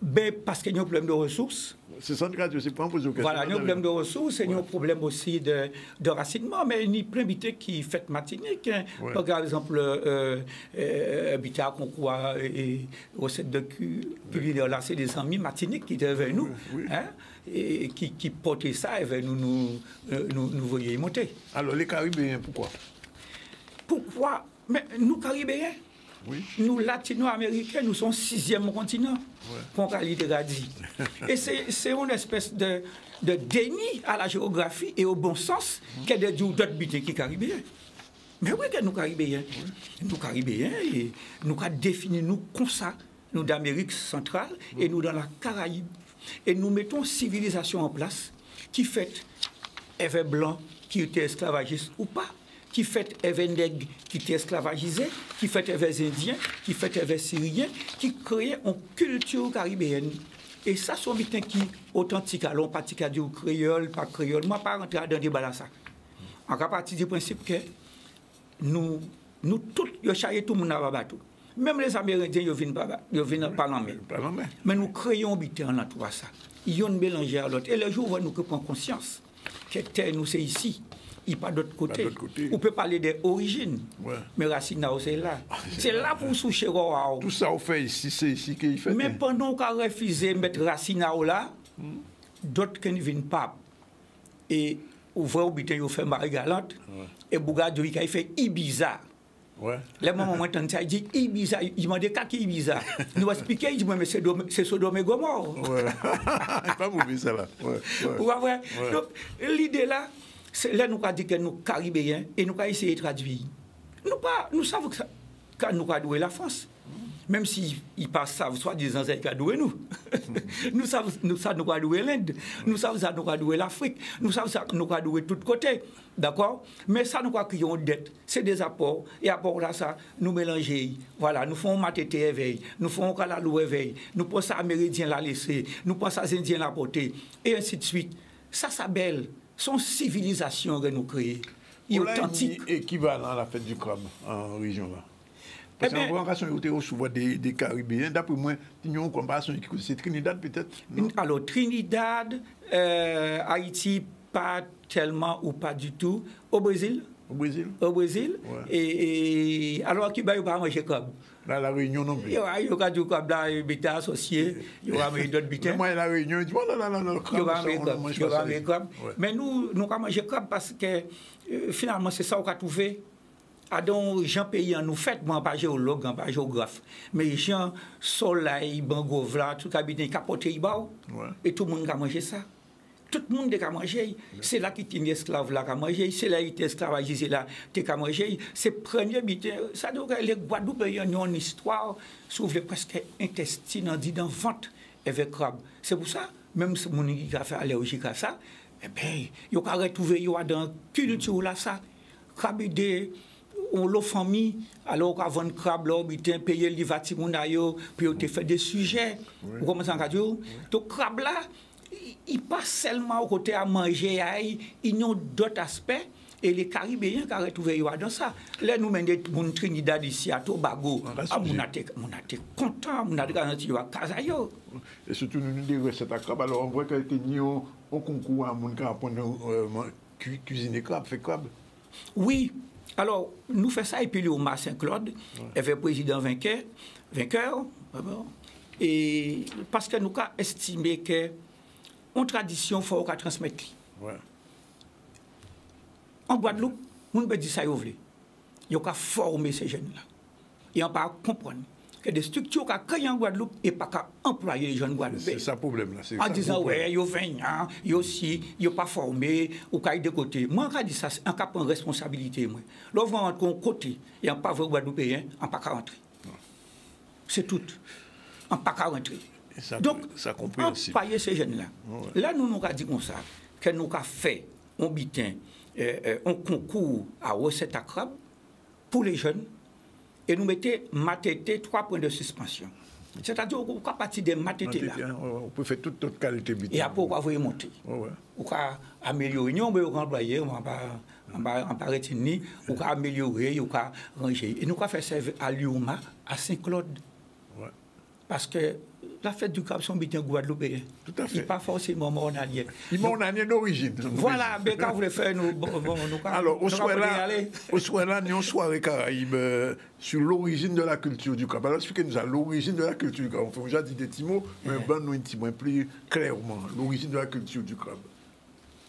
Ben, parce qu'il y a un problème de ressources. C'est ça, c'est pas un question. Voilà, il y a un problème de ressources et il y a un problème aussi de racinement, mais il y a plein d'habitants qui font Martinique. Hein. Par exemple, habitat qu'on croit et recette de culinaire là, c'est des amis Martinique qui étaient venus nous, hein, et qui portaient ça et venaient nous voyaient monter. Alors, les Caribéens, pourquoi? Pourquoi? Mais nous, Caribéens, nous, Latino-Américains, nous sommes 6e continent, qu'on a dit. Et c'est une espèce de déni à la géographie et au bon sens qu'est de d'autres bitins qui Caribéens. Mais oui, que nous Caribéens. Nous Caribéens, et nous avons défini nous comme ça, nous d'Amérique centrale et nous dans la Caraïbe. Et nous mettons civilisation en place qui fait évêque blanc qui était esclavagiste ou pas, qui fait évêque nègre qui était esclavagisé, qui fait évêque indien, qui fait évêque syrien, qui crée une culture caribéenne. Et ça, c'est un bitin qui authentique. Alors, pas dire créole, pas créole. Moi, pas rentrer dans des balles ça. En partie du principe que nous tous, nous charrions tout le monde à bateau. Même les Amérindiens, ils viennent par la main. Mais nous créons un bitin en tout ça. Ils ont mélangé à l'autre. Et le jour où nous prenons conscience que terre, nous, c'est ici. Il n'y a pas d'autre côté. On peut parler des origines, mais racine c'est là. C'est là pour soucher. Tout ça, on fait ici, c'est ici qu'il fait. Mais pendant qu'on a refusé de mettre racine là, d'autres qui ne viennent pas. Et ouvrir au bitin, ils font Marie-Galante, et Bougadou, il fait Ibiza. Les moments où on dit Ibiza, il m'a dit qu'est-ce Ibiza. Nous expliquons, il dit mais c'est Sodome et Gomorrhe. Pas mauvais ça là. Donc l'idée là, c'est là nous avons dit que nous Caribéens et nous avons essayé de traduire. Nous savons que quand nous avons doué la France, même s'ils passent soi-disant qu'ils ont doué nous. Nous savons nous avons doué l'Inde, nous savons nous avons doué l'Afrique, nous savons nous avons doué de tous côtés. D'accord? Mais ça, nous avons créé une dette. C'est des apports. Et apports là, ça, nous mélanger. Voilà, nous faisons matété éveil, nous faisons calalou éveil, nous pensons à Américains la laisser, nous pensons à Indiens la porter, et ainsi de suite. Ça s'appelle son civilisation que nous créons. Il est authentique. Équivalent à la fête du crabe en région là. Parce qu'en comparaison, il y a souvent des Caribéens. D'après moi, il y a une comparaison c'est Trinidad peut-être. Alors, Trinidad, Haïti, pas tellement ou pas du tout. Au Brésil. Au Brésil. Et alors, Cuba, il n'y a pas manger crabe. Dans la Réunion non plus. Il y a du crabe là, il y a associé, il y aura d'autres bitins. Moi, la Réunion, il dit, non, il y aura un crabe. Mais nous avons mangé crabe parce que finalement, c'est ça qu'on a trouvé. Dans Jean Pays, nous fait, moi, pas géologue, pas géographe, mais Jean Soleil, Bangovla, tout habitant, capoté, et tout le monde a mangé ça. Tout le monde a mangé. C'est là qu'il était esclave là qui a mangé. C'est là qu'il était esclavagisé là qui a mangé. C'est le premier bitin. Ça doit être les Guadeloupe, il y a une histoire sur presque intestin, on dit dans vente avec crabe. C'est pour ça, même si mon qui a fait allergique à ça, eh bien, il y a retrouvé dans la culture là ça. Crabe de on l'a famille, alors qu'on vend crabe là, bitin, payer les bâtiments puis on te fait des sujets. Vous commencez à dire. Donc crabe là, il pas seulement au côté à manger, il y a d'autres aspects. Et les Caribéens qui ont retrouvé dans ça. Là, nous menons mon Trinidad ici à Tobago. On a été content, on a été à Casayo. Et surtout, nous des recettes à crabe. Alors, on voit que nous avons un concours à mon qui apprend à cuisiner crabe, fait crabe. Oui, Alors, nous faisons ça, et puis le Omar Saint-Claude, il fait président vainqueur, et parce que nous avons estimé que une tradition, il faut qu'on transmette. Ouais. En Guadeloupe, on peut dire ça, il faut former ces jeunes-là. Et on peut comprendre que des structures qui sont créées en Guadeloupe et pas qu'à employer les jeunes Guadeloupéens. C'est ça le problème là. En disant, ouais, ils viennent, ils aussi, ils ne sont pas formés, ou qu'ils de côté. Moi, je dis ça, c'est un cas de responsabilité. Là, on va rentrer de côté, et on ne pas vrai Guadeloupéen, on ne pas qu'à rentrer. C'est tout. On ne pas qu'à rentrer. Donc, on paye ces jeunes-là. Ouais. Là, nous avons dit comme ça, que nous avons fait un concours à recette à crabe pour les jeunes, et nous mettons matété 3 points de suspension. C'est-à-dire qu'on peut partir des matétés là. On peut faire toute notre qualité butin. Et après, on va vous monter. On peut améliorer. On peut employer, on va pas retenir, on peut améliorer, on peut ranger. Et nous avons fait servir à Lioma, à Saint-Claude. Parce que la fête du Cap, son bitin guadeloupéen. Tout à fait. Il n'est pas forcément mornalien. Il est mornalien d'origine. Voilà, mais quand vous voulez faire, nous. Alors, au soir là, nous avons une soirée Caraïbe sur l'origine de la culture du Cap. Alors, expliquez-nous ça, l'origine de la culture du Cap. On fait déjà dit des petits mots, mais nous un petit peu plus clairement, l'origine de la culture du Cap.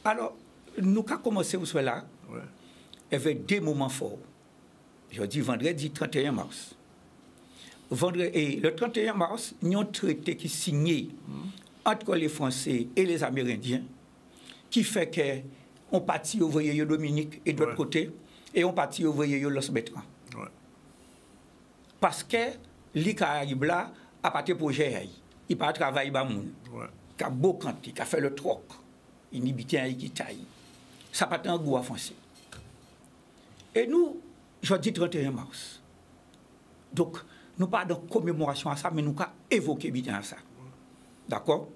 Alors, nous avons commencé au soir là, avec des moments forts. Je dis vendredi 31 mars. Et le 31 mars, nous avons un traité qui est signé entre les Français et les Amérindiens, qui fait qu'on partit ouvrier Dominique et de l'autre côté, et on partit ouvrier Los Bertrand. Parce que les Caraïbes là, à partir du projet, il pas travailler bas moun. Qui a beau canté, qui a fait le troc, il n'y a pas qui taille. Ça pas un goût à français. Et nous, je dis 31 mars. Donc, nous pas de commémoration à ça, mais nous avons évoqué bien ça. D'accord?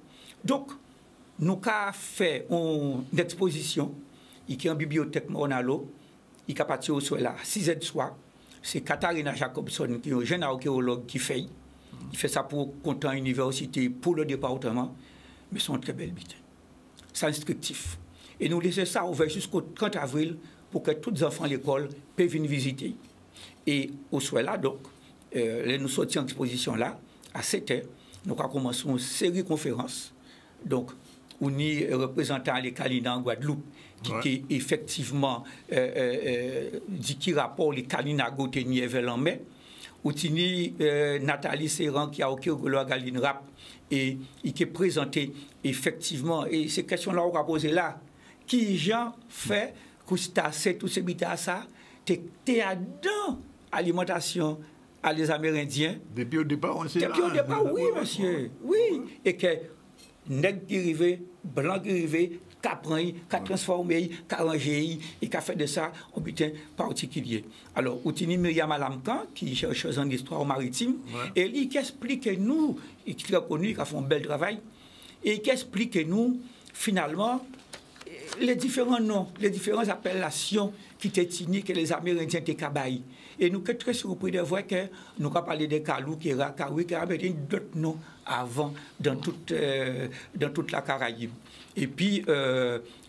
Donc, nous avons fait une exposition, qui est en bibliothèque Monalo, qui est parti au soir là, 6h du soir. C'est Katharina Jacobson, qui est un jeune archéologue qui fait. Il fait ça pour compter université, pour le département, mais c'est un très bel bitin. C'est instructif. Et nous laissons ça ouvert jusqu'au 30 avril pour que tous les enfants de l'école puissent venir visiter. Et au soir là, donc, nous sortions en exposition là, à 7h, nous avons commencé une série de conférences. Donc, on y représentant les Kalina en Guadeloupe, qui effectivement dit qui rapport les Kalina Goteni et Velanme. Ou tini Nathalie Serran qui a au Kirgolo Galine Rap et qui est présenté effectivement. Et ces questions-là, on va poser là. Qui Jean fait, c'est tout ce bita ça, t'es à dans alimentation à les Amérindiens. Depuis au départ, on sait là. Depuis au départ, oui, monsieur. Oui. Et que nègre qui arrivé, blanc qui arrivé, qui apprend, qui a transformé, qui a rangé, et qui a fait de ça un butin particulier. Alors, Outini Myriam Alamkan, qui est chercheuse en histoire maritime, et lui qui explique nous, et qui est reconnu, qui a fait un bel travail, et qui explique nous, finalement, les différents noms, les différentes appellations qui étaient signées que les Amérindiens étaient cabaïs. Et nous sommes très surpris de voir que nous avons parlé des Kalou, qui era Kawi, qui avaient d'autres noms avant dans toute la Caraïbe. Et puis,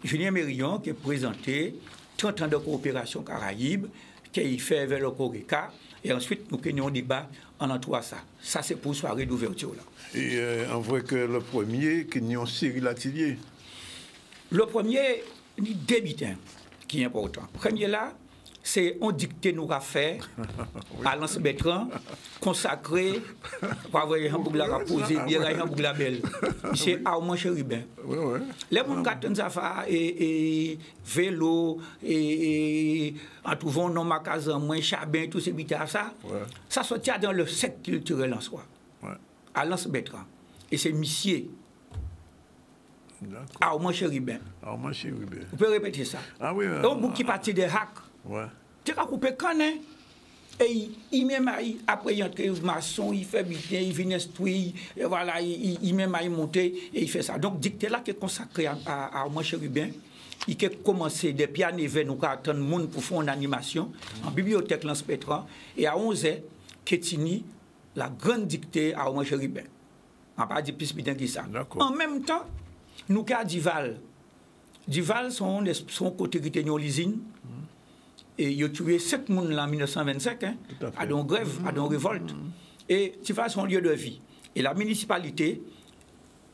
Julien Mérillon qui est présenté 30 ans de coopération Caraïbe, qui fait vers le Corica. Et ensuite, nous avons un débat en entourant ça. Ça, c'est pour soirée d'ouverture. Et on voit que le premier, qui est Cyril Latilier. Le premier, débitants, qui est important. Le premier là, c'est un dicté nous a fait à Lance Bertrand, consacré, pour avoir un boucle à poser, bien un boucle à belle. C'est Armand Chérubin. Les gens qui ont et vélo, et en trouvant nos magasins, moins chabin, tout ce qui est ça, ça sortit dans le secteur culturel en soi. À Lance Bertrand. Et c'est Missier. Armand Chérubin. Armand Chérubin. Vous pouvez répéter ça. Ah oui. Un bout qui partit des hacks. Tu as coupé canet. Et il même après il entre maçon, il fait bien, il vient instruire, et voilà, il même monter et il fait ça. Donc dicté là qui est consacré à Armand Chérubin, il a commencé depuis à 9h, nous attendre le monde pour faire une animation en bibliothèque Lance Bertrand, et à 11h, Kétini, la grande dictée à Armand Chérubin. On n'a pas dit plus bien que ça. En même temps, nous avons Dival. Dival, son côté qui était l'usine. et ils ont tué 7 personnes en 1925, hein, à une grève, à une révolte. Et tu vois son lieu de vie. Et la municipalité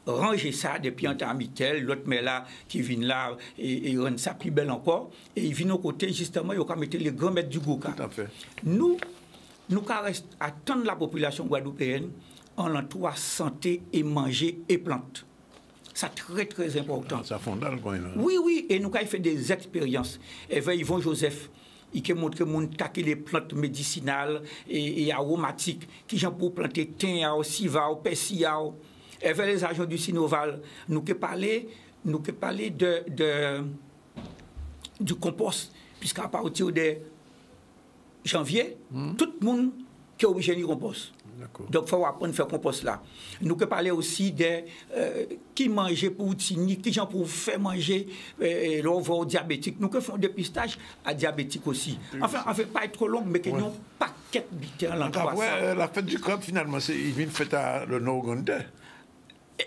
ranger ça depuis un temps Mitel, l'autre mais là qui vient là et rend ça plus belle encore. Et ils viennent au côté justement, ils ont mettre les grands maîtres du Gouka. Tout à fait. Nous attendre la population guadeloupéenne en l'entour santé et manger et plantes. C'est très très important. Ça fondale quand même. Oui, oui, et nous avons fait des expériences. Et Yvon Joseph, il a montré que les plantes médicinales et aromatiques, qui sont pour planter thym, siva, persia. Et les agents du Sinoval, nous avons parlé du compost, puisqu'à partir de janvier, tout le monde qui est obligé de compost. Donc, il faut apprendre à faire compost là. Nous pouvons parler aussi de qui mangeait pour tini, qui gens pour faire manger l'ouvre diabétique. Nous pouvons faire des dépistage à diabétique aussi. Enfin, pas être trop long, mais qu'il y ait un paquet de bitères à l'endroit. La fête du crabe, finalement, il vient fête à le Nord-Gondais.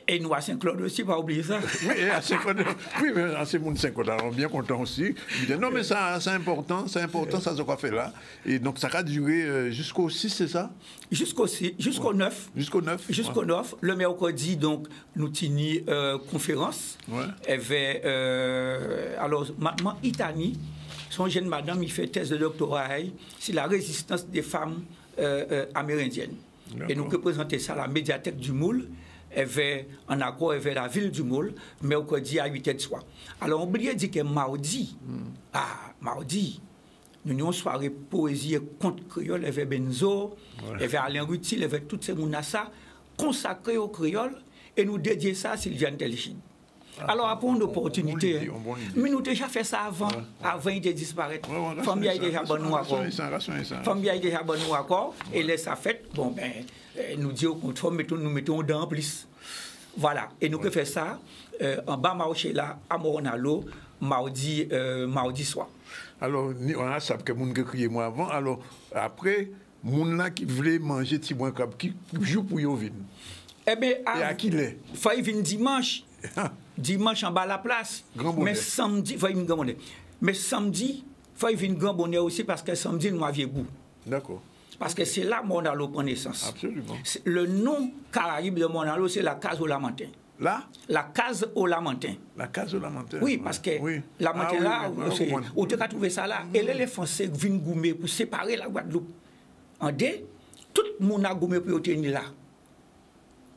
Et nous, à Saint-Claude aussi, pas oublier ça. Oui, à Saint-Claude, oui, mais à Saint-Claude, alors bien content aussi. Il dit, non, mais ça, c'est important, ça, ce qu'on fait là. Et donc, ça a duré jusqu'au 6, c'est ça? Jusqu'au 6, jusqu'au 9. Jusqu'au 9. Jusqu'au 9. Le mercredi, donc, nous tenons conférence. Ouais. Alors, maman Itani, son jeune madame, il fait thèse de doctorat sur la résistance des femmes amérindiennes. Et nous représentons ça à la médiathèque du Moule. En accord avec la ville du Moule, mercredi à 8h du soir. Alors, on oublie de dire que mardi, nous avons une soirée poésie et conte créole avec Benzo, avec Alain Rutil, avec toutes ces mounassa consacrées au créole, et nous dédions ça à Sylviane Telchine. Alors, après une opportunité, mais nous avons déjà fait ça avant il de disparaître. Famille a déjà bon nous accord. Famille a déjà bon nous accord, et laisse ça fait, bon ben, nous disons qu'on nous mettons dans plus. Voilà, et nous faisons ça en bas marché là, à Moronalo, mardi soir. Alors, on a ça que moun qui crié moi avant. Alors, après, moun là qui voulait manger petit bon crabe, qui joue pour yo vin. Eh bien, et à qui l'est? Faut y venir dimanche. Dimanche en bas à la place. Mais samedi, faut y venir grand bonnet. Mais samedi, faut y venir grand bonnet aussi parce que samedi, nous avions goût. D'accord. Parce que c'est là Moronalo prend naissance. Absolument. Le nom caraïbe de Moronalo, c'est la case au Lamentin. Là? La case au Lamentin. La case au Lamentin. Oui, parce que Lamentin là, on peut trouver ça là. Et les Français viennent goumer pour séparer la Guadeloupe en deux. Tout le monde a goumé pour tenir là.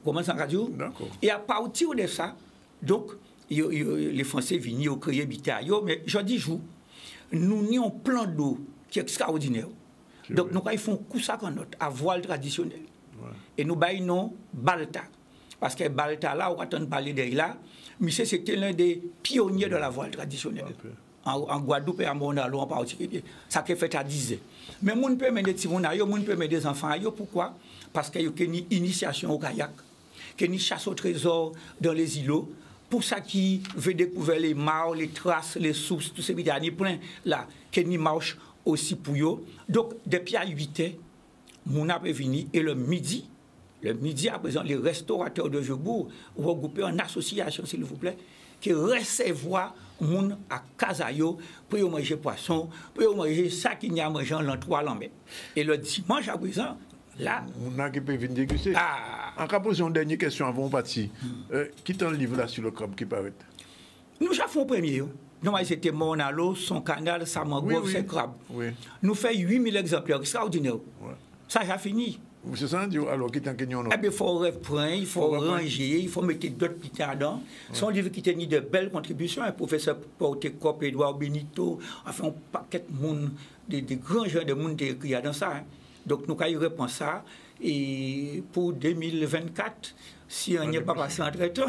Comment ça radio? D'accord. Et à partir de ça, donc, les Français viennent créer Bitaille. Mais je dis, nous avons un plan d'eau qui est extraordinaire. Donc, nous faisons coup ça qu'on note à voile traditionnel. Et nous baillons Balta. Parce que Balta, là, on attend de parler de là, mais c'était l'un des pionniers de la voile traditionnelle. En Guadeloupe et à Moronalo en particulier. Ça qui est fait à 10 ans. Mais on peut mettre des petits gens, on peut mettre des enfants. Pourquoi? Parce qu'il y a une initiation au kayak, qu'il y a une chasse au trésor dans les îlots. Pour ça qui veut découvrir les mares, les traces, les sources, tout ce qui est plein là, qu'il y a une marche aussi pour eux. Donc, depuis à 8 h, mon a venu et le midi, à présent, les restaurateurs de Vieux-Bourg regroupés en association, s'il vous plaît, qui recevoir moun à Casayo pour manger poisson, pour manger ça qu'il y a mangé en l'entour l'embête. Et le dimanche à présent, là. On a qui peut venir déguster. En cas poser une dernière question avant de partir. Qui t'en livre là sur le crabe qui paraît? Nous avons fait premier. Nous, c'était Moronalo, son canal, Samangov, c'est crabe. Nous faisons 8000 exemplaires, extraordinaire. Ça a fini. C'est ça, alors qui t'en gagne? Il faut reprendre, il faut ranger, il faut mettre d'autres petits dedans. Son livre qui tenait de belles contributions, un professeur Porte-Cop, Edouard Benito, enfin un paquet de monde, de grands gens de monde qui écrit dans ça. Donc nous avons répondu ça. Et pour 2024, si on n'y est pas passé en traitement.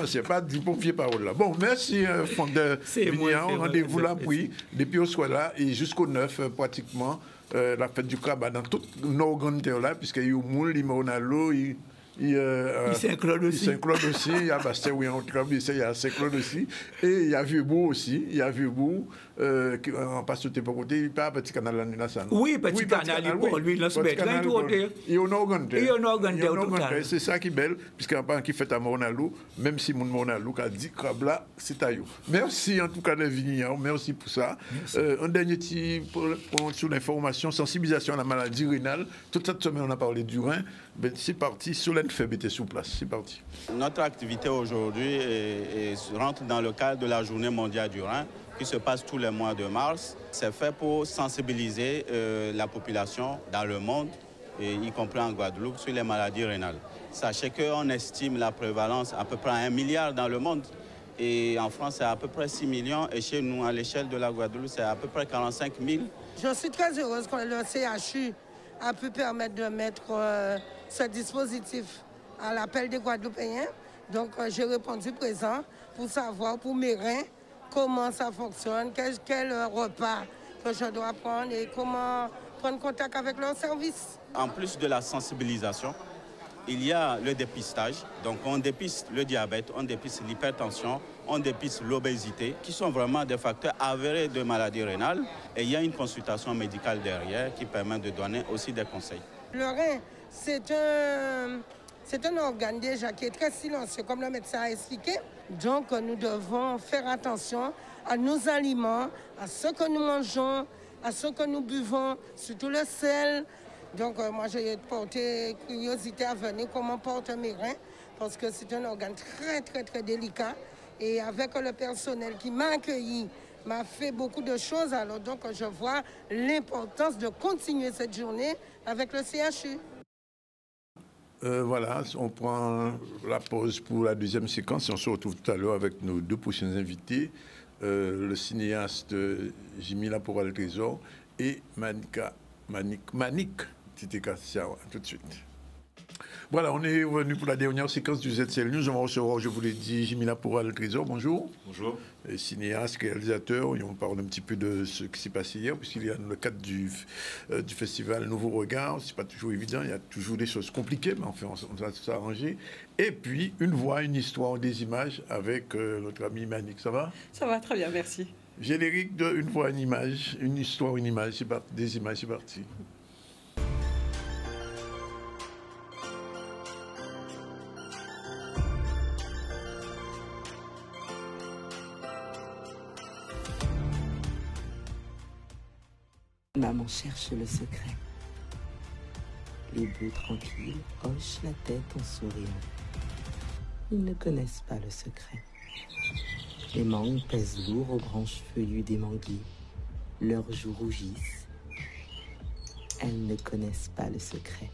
C'est pas du pompier parole là. Bon, merci, fondeur Vignan. Rendez-vous là, puis, depuis au soir là, et jusqu'au 9, pratiquement, la fête du crabe dans toute nos grandes terres là, puisqu'il y a eu Moule, Moronalo, Il y a Saint-Claude aussi. Saint-Claude aussi, il y a Basté-Ouillon, il y a Saint-Claude aussi. Et il y a Vieux-Bourg aussi. Il y a Vieux-Bourg, on passe tout pas côté, il n'y a pas Petit Canal là. Oui, Petit Canal, pour lui, il lance bête. Il y a un organe. Il y a un organe au total. C'est ça qui est belle, puisqu'il n'y a qui fait à Mornalou, même si mon Mornalou a dit Krabla, c'est à you. Merci en tout cas, les vignerons, merci pour ça. Un dernier petit point sur l'information, sensibilisation à la maladie rénale. Toute cette semaine, on a parlé du rein. Ben, c'est parti, Solène Feb était sur place, c'est parti. Notre activité aujourd'hui rentre dans le cadre de la Journée mondiale du rein qui se passe tous les mois de mars. C'est fait pour sensibiliser la population dans le monde, y compris en Guadeloupe, sur les maladies rénales. Sachez qu'on estime la prévalence à peu près à 1 milliard dans le monde. Et en France, c'est à peu près 6 millions. Et chez nous, à l'échelle de la Guadeloupe, c'est à peu près 45 000. Je suis très heureuse que le CHU a pu permettre de mettre ce dispositif à l'appel des Guadeloupéens. Donc, j'ai répondu présent pour savoir, pour mes reins, comment ça fonctionne, quel repas que je dois prendre et comment prendre contact avec leur service. En plus de la sensibilisation, il y a le dépistage. Donc, on dépiste le diabète, on dépiste l'hypertension, on dépiste l'obésité, qui sont vraiment des facteurs avérés de maladies rénales. Et il y a une consultation médicale derrière qui permet de donner aussi des conseils. Le rein, c'est un organe déjà qui est très silencieux, comme le médecin a expliqué. Donc, nous devons faire attention à nos aliments, à ce que nous mangeons, à ce que nous buvons, surtout le sel. Donc, moi, j'ai porté curiosité à venir comment portent mes reins, parce que c'est un organe très, très, très délicat. Et avec le personnel qui m'a accueilli, m'a fait beaucoup de choses. Alors, donc, je vois l'importance de continuer cette journée avec le CHU. Voilà, on prend la pause pour la deuxième séquence et on se retrouve tout à l'heure avec nos deux prochains invités, le cinéaste Jimmy Laporal Trésor et Manick Titeka. Tout de suite. Voilà, on est revenu pour la dernière séquence du ZCL News. On va recevoir, je vous l'ai dit, Jimmy Laporal Trésor. Bonjour. Bonjour. Cinéaste, réalisateur, et on parle un petit peu de ce qui s'est passé hier, puisqu'il y a dans le cadre du festival Nouveau Regard, c'est pas toujours évident, il y a toujours des choses compliquées, mais enfin on va s'arranger. Et puis une voix, une histoire, des images avec notre ami Manick. Ça va? Ça va très bien, merci. Générique de une voix, une image, une histoire, une image, c'est parti, des images, c'est parti. Maman cherche le secret. Les bœufs tranquilles hochent la tête en souriant. Ils ne connaissent pas le secret. Les mangues pèsent lourd aux branches feuillues des manguiers. Leurs joues rougissent. Elles ne connaissent pas le secret.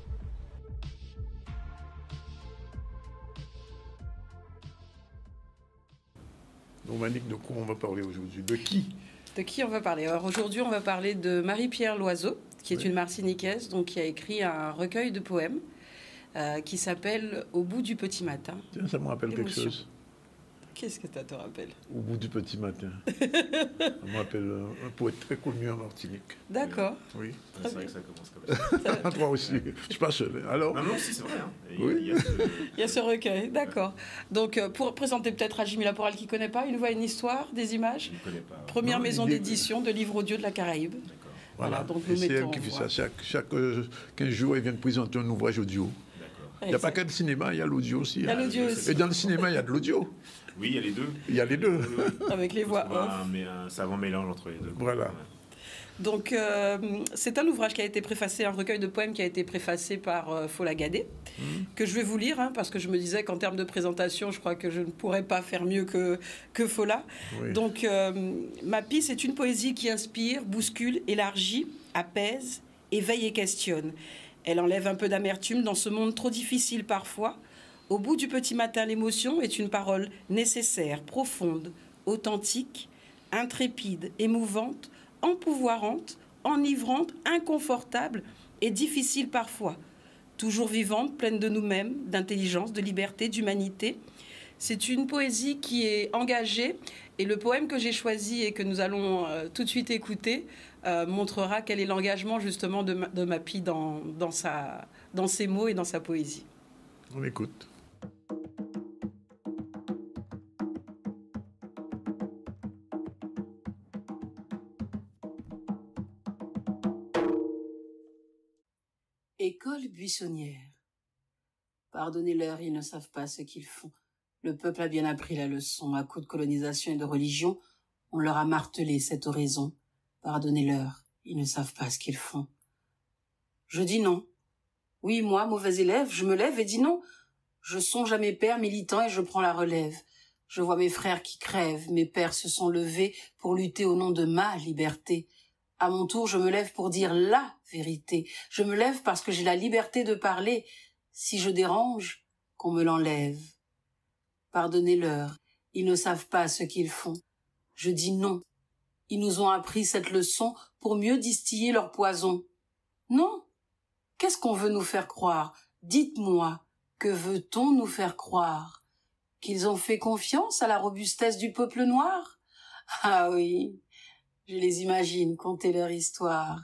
Donc Manick, de quoi on va parler aujourd'hui? De qui? De qui on va parler? Alors aujourd'hui, on va parler de Marie-Pierre Loiseau, qui est une Martiniquaise, donc qui a écrit un recueil de poèmes qui s'appelle Au bout du petit matin. Tiens, ça me rappelle quelque chose. Qu'est-ce que ça te rappelle? Au bout du petit matin. Ça me rappelle un poète très connu en Martinique. D'accord. Oui. C'est vrai que ça commence comme ça. Toi aussi. Je ne suis pas seul. Alors? Non, si, c'est vrai. Hein. Oui. Il y a ce recueil, d'accord. Donc, pour présenter peut-être à Jimmy Laporal qui ne connaît pas, Une voix, une histoire, des images. Je ne connais pas. Première maison d'édition de livres audio de la Caraïbe. Voilà. Donc c'est elle qui fait ça. Chaque 15 jours, elle vient de présenter un ouvrage audio. Il n'y a pas que le cinéma, il y a l'audio aussi. Il y a l'audio aussi. Et dans le cinéma, il y a de l'audio. Oui, il y a les deux. Il y a les deux. Avec les voix off. Un savant mélange entre les deux. Voilà. Donc, c'est un ouvrage qui a été préfacé, un recueil de poèmes qui a été préfacé par Fola Gadé, que je vais vous lire, parce que je me disais qu'en termes de présentation, je crois que je ne pourrais pas faire mieux que Fola. Oui. Donc, ma piste est une poésie qui inspire, bouscule, élargit, apaise, éveille et questionne. Elle enlève un peu d'amertume dans ce monde trop difficile parfois. Au bout du petit matin, l'émotion est une parole nécessaire, profonde, authentique, intrépide, émouvante, empouvoirante, enivrante, inconfortable et difficile parfois. Toujours vivante, pleine de nous-mêmes, d'intelligence, de liberté, d'humanité. C'est une poésie qui est engagée et le poème que j'ai choisi et que nous allons tout de suite écouter montrera quel est l'engagement justement de Mappy dans ses mots et dans sa poésie. On écoute. École buissonnière. Pardonnez-leur, ils ne savent pas ce qu'ils font. Le peuple a bien appris la leçon. À coup de colonisation et de religion, on leur a martelé cette oraison. Pardonnez-leur, ils ne savent pas ce qu'ils font. Je dis non. Oui, moi, mauvais élève, je me lève et dis non. Je songe à mes pères militants et je prends la relève. Je vois mes frères qui crèvent, mes pères se sont levés pour lutter au nom de ma liberté. À mon tour, je me lève pour dire la vérité. Je me lève parce que j'ai la liberté de parler. Si je dérange, qu'on me l'enlève. Pardonnez-leur, ils ne savent pas ce qu'ils font. Je dis non. Ils nous ont appris cette leçon pour mieux distiller leur poison. Non. Qu'est-ce qu'on veut nous faire croire? Dites-moi, que veut-on nous faire croire? Qu'ils ont fait confiance à la robustesse du peuple noir? Ah oui, je les imagine conter leur histoire.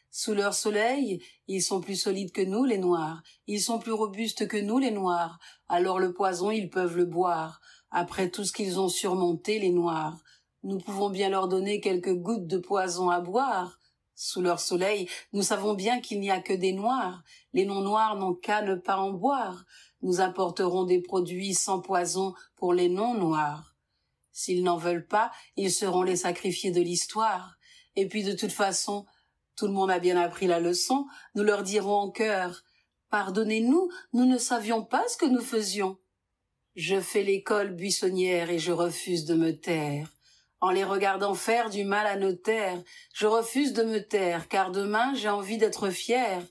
Sous leur soleil, ils sont plus solides que nous, les Noirs. Ils sont plus robustes que nous, les Noirs. Alors le poison, ils peuvent le boire. Après tout ce qu'ils ont surmonté, les Noirs. Nous pouvons bien leur donner quelques gouttes de poison à boire. Sous leur soleil, nous savons bien qu'il n'y a que des Noirs. Les non-noirs n'ont qu'à ne pas en boire. Nous apporterons des produits sans poison pour les non-noirs. S'ils n'en veulent pas, ils seront les sacrifiés de l'histoire. Et puis de toute façon, tout le monde a bien appris la leçon, nous leur dirons en chœur, « Pardonnez-nous, nous ne savions pas ce que nous faisions. » Je fais l'école buissonnière et je refuse de me taire. En les regardant faire du mal à nos terres, je refuse de me taire, car demain j'ai envie d'être fier.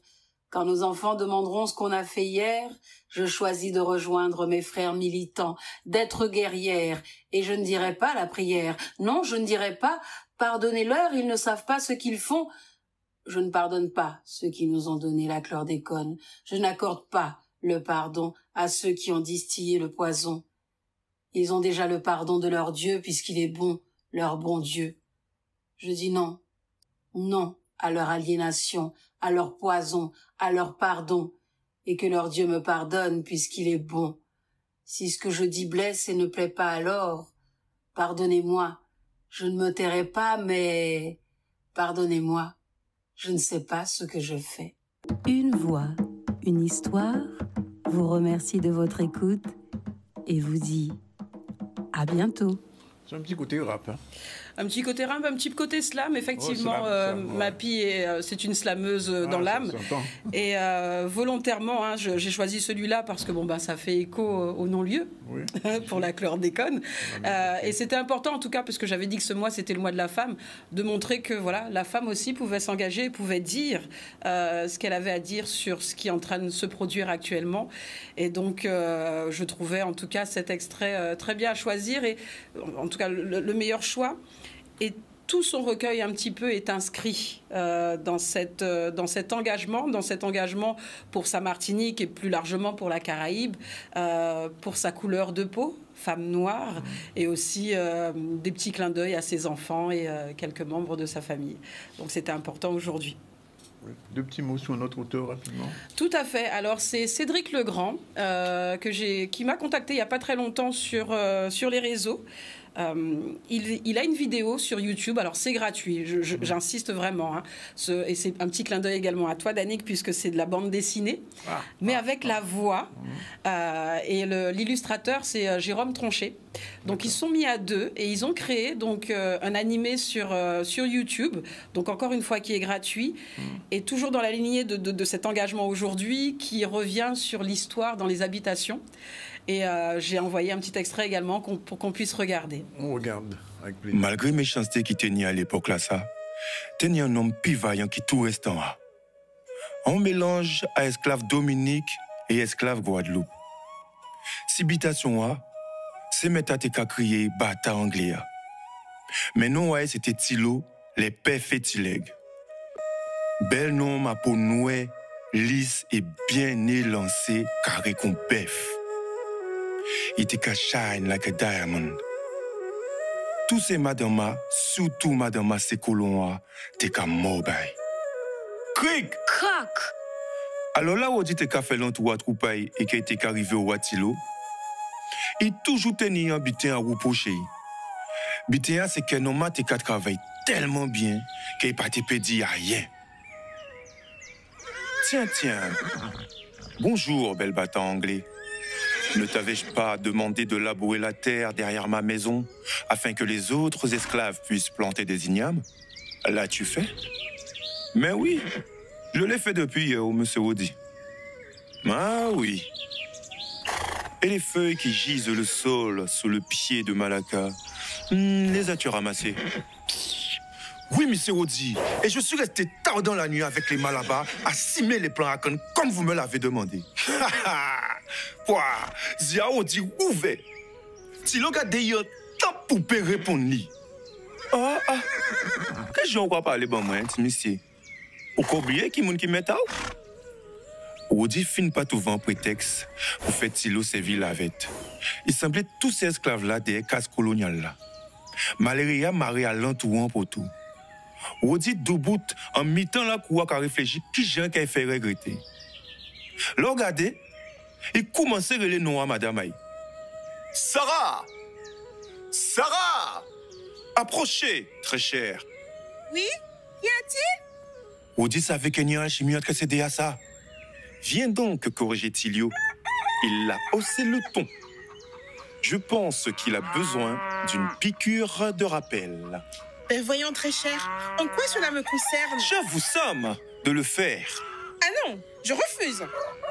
Quand nos enfants demanderont ce qu'on a fait hier, je choisis de rejoindre mes frères militants, d'être guerrière, et je ne dirai pas la prière. Non, je ne dirai pas, pardonnez-leur, ils ne savent pas ce qu'ils font. Je ne pardonne pas ceux qui nous ont donné la chlordécone. Je n'accorde pas le pardon à ceux qui ont distillé le poison. Ils ont déjà le pardon de leur Dieu puisqu'il est bon, leur bon Dieu. Je dis non, non à leur aliénation, à leur poison, à leur pardon, et que leur Dieu me pardonne puisqu'il est bon. Si ce que je dis blesse et ne plaît pas alors, pardonnez-moi, je ne me tairai pas, mais pardonnez-moi. Je ne sais pas ce que je fais. Une voix, une histoire, vous remercie de votre écoute et vous dit à bientôt. C'est un petit côté rap, hein. Un petit côté rap, un petit côté slam, effectivement. Mappy, c'est une slameuse dans l'âme. Et volontairement, hein, j'ai choisi celui-là parce que ça fait écho au non-lieu, oui. Pour la chlordécone. Et c'était important, en tout cas, parce que j'avais dit que ce mois, c'était le mois de la femme, de montrer que voilà, la femme aussi pouvait s'engager, pouvait dire ce qu'elle avait à dire sur ce qui est en train de se produire actuellement. Et donc, je trouvais, en tout cas, cet extrait très bien à choisir. Et en tout cas, le meilleur choix. Et tout son recueil un petit peu est inscrit dans cet engagement pour sa Martinique et plus largement pour la Caraïbe, pour sa couleur de peau, femme noire, et aussi des petits clins d'œil à ses enfants et quelques membres de sa famille. Donc c'était important aujourd'hui. Deux petits mots sur notre auteur rapidement. Tout à fait. Alors c'est Cédric Legrand qui m'a contacté il n'y a pas très longtemps sur les réseaux. Il a une vidéo sur YouTube, alors c'est gratuit, j'insiste vraiment, hein. Et c'est un petit clin d'œil également à toi, Danick, puisque c'est de la bande dessinée, mais avec la voix, et l'illustrateur c'est Jérôme Tronchet. Donc ils se sont mis à deux et ils ont créé donc un animé sur YouTube, donc encore une fois qui est gratuit, et toujours dans la lignée de cet engagement aujourd'hui qui revient sur l'histoire dans les habitations. Et j'ai envoyé un petit extrait également pour qu'on puisse regarder. On regarde avec plaisir. Malgré méchanceté qui tenait à l'époque là, ça, tenait un homme pivaillant qui tout reste en a. On mélange à esclave Dominique et esclave Guadeloupe. Si habitation a, c'est mettre à te crier bata anglais. Mais non, ouais, c'était Tilo, les pères fétilègues. Bel nom ma peau nouée, lisse et bien élancée, carré comme bœuf. Il était shine like a diamond. Tous ces madamas, surtout madama Sekolonwa, t'es qu'à mobile. Cric! Crac! Alors là où on dit que fait l'entour à Troupaille et qui a été arrivé au Watilo, il toujours tenu un bitin à Roupoché. Bitin c'est que nos maths et travaillent tellement bien qu'il n'a pas été pédi à rien. Tiens. Bonjour, bel battant anglais. Ne t'avais-je pas demandé de labourer la terre derrière ma maison afin que les autres esclaves puissent planter des ignames? L'as-tu fait? Mais oui, je l'ai fait depuis hier, monsieur Audi. Ah oui. Et les feuilles qui gisent le sol sous le pied de Malaka, les as-tu ramassées? Oui, monsieur Audi. Et je suis resté tard dans la nuit avec les Malabas à cimer les plans à canne comme vous me l'avez demandé. Pouah, Zia Audi ouvert. Si l'on a des temps pour répondre. Qu'est-ce que j'en crois parler bon moi, monsieur? Ou qu'on oublie qui moun qui met à Audi fin pas tout vent prétexte pour faire Tilo sévir la vête. Il semblait tous ces esclaves-là des cases coloniales là. Maléria marée à l'entourant pour tout. Audi debout en mi-temps la cour à réfléchir qui gens qui fait regretter. Là, regardez, il commençait à relayer non à Madame Aïe. Sarah! Approchez, très cher. Oui? Qu'y a-t-il? Audi savait qu'il y a un chimie entre céder à ça. Viens donc corriger Tilio. Il a haussé le ton. Je pense qu'il a besoin d'une piqûre de rappel. Ben voyons, très cher, en quoi cela me concerne? Je vous somme de le faire. Ah non, je refuse.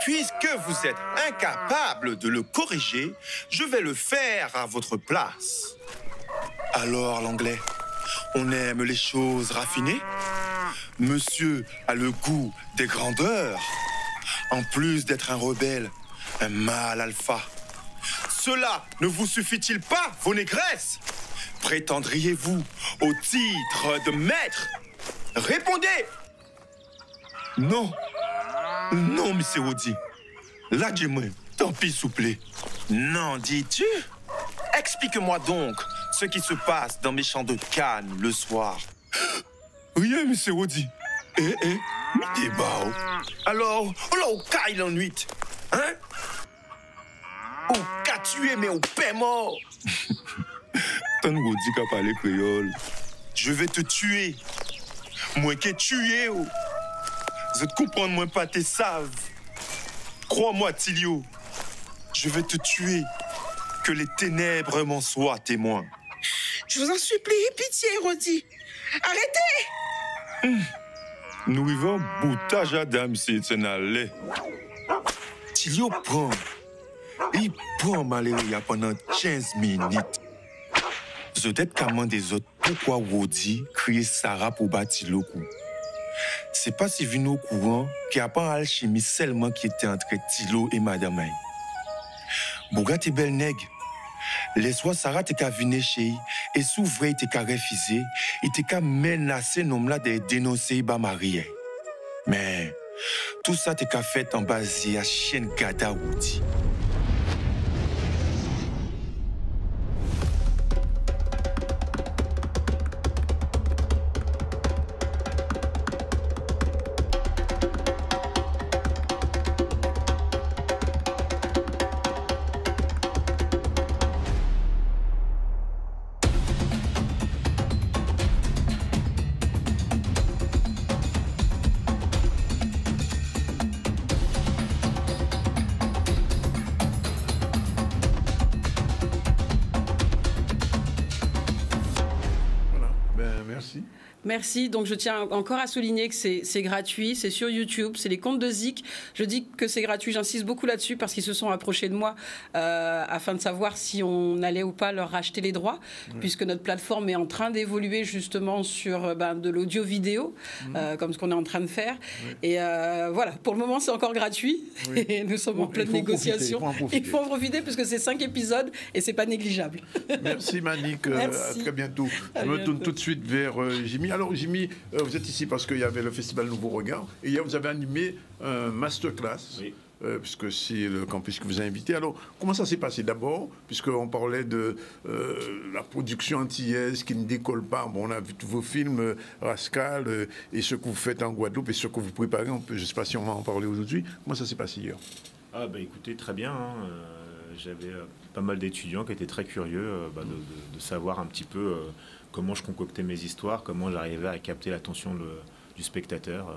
Puisque vous êtes incapable de le corriger, je vais le faire à votre place. Alors, l'anglais, on aime les choses raffinées? Monsieur a le goût des grandeurs. En plus d'être un rebelle, un mâle alpha. Cela ne vous suffit-il pas, vos négresses? Prétendriez-vous au titre de maître? Répondez! Non, monsieur Audi. Là, dis-moi, tant pis, s'il vous plaît. Non, dis-tu? Explique-moi donc ce qui se passe dans mes champs de canne le soir. Rien, monsieur Audi. mi débat. Alors, là, au cas il en nuit. Hein? Au cas tué, mais au paix mort. Tant Audi qu'a parlé créole. Je vais te tuer. Moi qui ai tué. Je te comprends, moi pas tes saves. Crois-moi, Tilio. Je vais te tuer. Que les ténèbres m'en soient témoins. Je vous en supplie, pitié, Rodi. Arrêtez! Nous vivons boutage à dame, c'est un lait. Tilio prend. Il prend Maléria pendant 15 minutes. Je t'ai commandé des autres pourquoi Rodi crier Sarah pour battre le coup. C'est pas si venu au courant qu'il n'y a pas alchimie seulement qui était entre Tilo et Madame Aïe. Bougat et belle nègre. Les soirs, Sarah t'es qu'à venir chez lui et s'ouvrir t'es qu'à refuser et t'es qu'à menacer nom là de dénoncer ba Marie. Mais tout ça t'es qu'à fait en basé à chienne gada Woody. Merci. Donc, je tiens encore à souligner que c'est gratuit, c'est sur YouTube, c'est les comptes de Zik. Je dis que c'est gratuit, j'insiste beaucoup là-dessus parce qu'ils se sont approchés de moi afin de savoir si on allait ou pas leur racheter les droits, puisque notre plateforme est en train d'évoluer justement sur de l'audio-vidéo, comme ce qu'on est en train de faire. Et voilà, pour le moment, c'est encore gratuit. Et nous sommes en pleine négociation. Il faut en profiter parce que c'est 5 épisodes et c'est pas négligeable. Merci Manick, à très bientôt. Je me tourne tout de suite vers Jimmy. Alors Jimmy, vous êtes ici parce qu'il y avait le festival Nouveau Regard et hier vous avez animé un masterclass puisque c'est le campus qui vous a invité. Alors, comment ça s'est passé d'abord, puisqu'on parlait de la production antillaise qui ne décolle pas. Bon, on a vu tous vos films, Rascal, et ce que vous faites en Guadeloupe, et ce que vous préparez. Je ne sais pas si on va en parler aujourd'hui. Comment ça s'est passé hier? Ah bah écoutez, très bien. J'avais pas mal d'étudiants qui étaient très curieux de savoir un petit peu comment je concoctais mes histoires, comment j'arrivais à capter l'attention du spectateur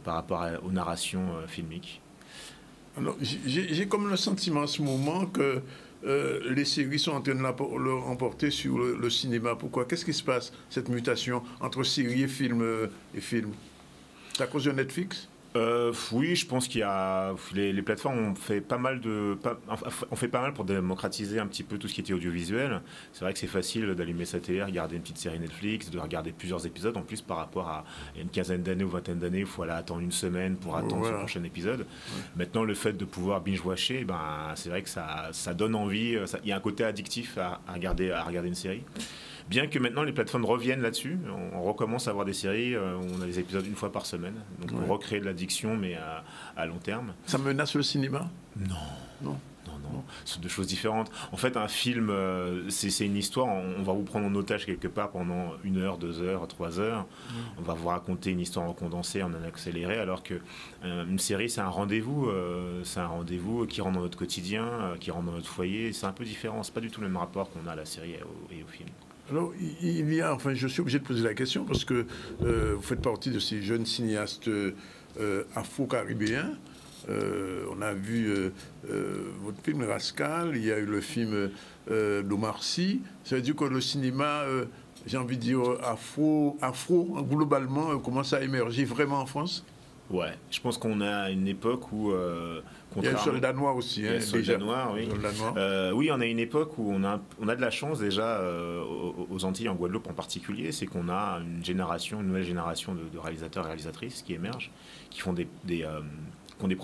par rapport aux narrations filmiques. Alors, j'ai comme le sentiment en ce moment que les séries sont en train de l'emporter sur le cinéma. Pourquoi? Qu'est-ce qui se passe, cette mutation entre séries et films? C'est à cause de Netflix? Oui, je pense qu'il y a les plateformes ont fait pas mal pour démocratiser un petit peu tout ce qui était audiovisuel. C'est vrai que c'est facile d'allumer sa télé, regarder une petite série Netflix, de regarder plusieurs épisodes. En plus, par rapport à une quinzaine d'années ou vingtaine d'années, il faut aller attendre une semaine pour attendre son prochain épisode. Ouais. Maintenant, le fait de pouvoir binge-watcher, c'est vrai que ça donne envie. Il y a un côté addictif à regarder une série. Bien que maintenant les plateformes reviennent là-dessus, on recommence à avoir des séries, on a des épisodes une fois par semaine, donc on recrée de l'addiction, mais à long terme. Ça menace le cinéma? Non. C'est deux choses différentes. En fait, un film, c'est une histoire, on va vous prendre en otage quelque part pendant 1 heure, 2 heures, 3 heures. On va vous raconter une histoire en condensé, en accéléré, alors qu'une série, c'est un rendez-vous qui rentre dans notre quotidien, qui rentre dans notre foyer. C'est un peu différent, c'est pas du tout le même rapport qu'on a à la série et au film. Alors, je suis obligé de poser la question parce que vous faites partie de ces jeunes cinéastes afro-caribéens. On a vu votre film Rascal, il y a eu le film d'Omar Sy. Ça veut dire que le cinéma, j'ai envie de dire afro globalement, commence à émerger vraiment en France? Ouais, je pense qu'on a une époque où... il y a le soldat noir aussi. Il y a le soldat noir, oui. Oui, on a une époque où on a de la chance déjà aux Antilles, en Guadeloupe en particulier, c'est qu'on a une nouvelle génération de réalisateurs et réalisatrices qui émergent, qui font qui ont des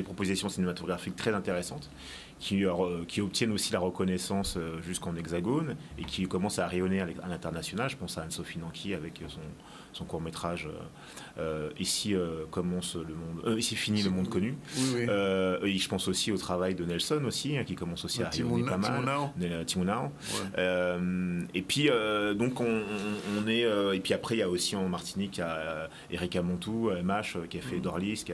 propositions cinématographiques très intéressantes, qui obtiennent aussi la reconnaissance jusqu'en hexagone et qui commencent à rayonner à l'international. Je pense à Anne-Sophie Nanki avec son court-métrage Ici finit le monde connu. Oui. Et je pense aussi au travail de Nelson aussi, qui commence aussi à rayonner pas mal. Timonao. Ouais. Et puis donc on est et puis après il y a aussi en Martinique Erika Montou, MH, qui a fait Dorlis,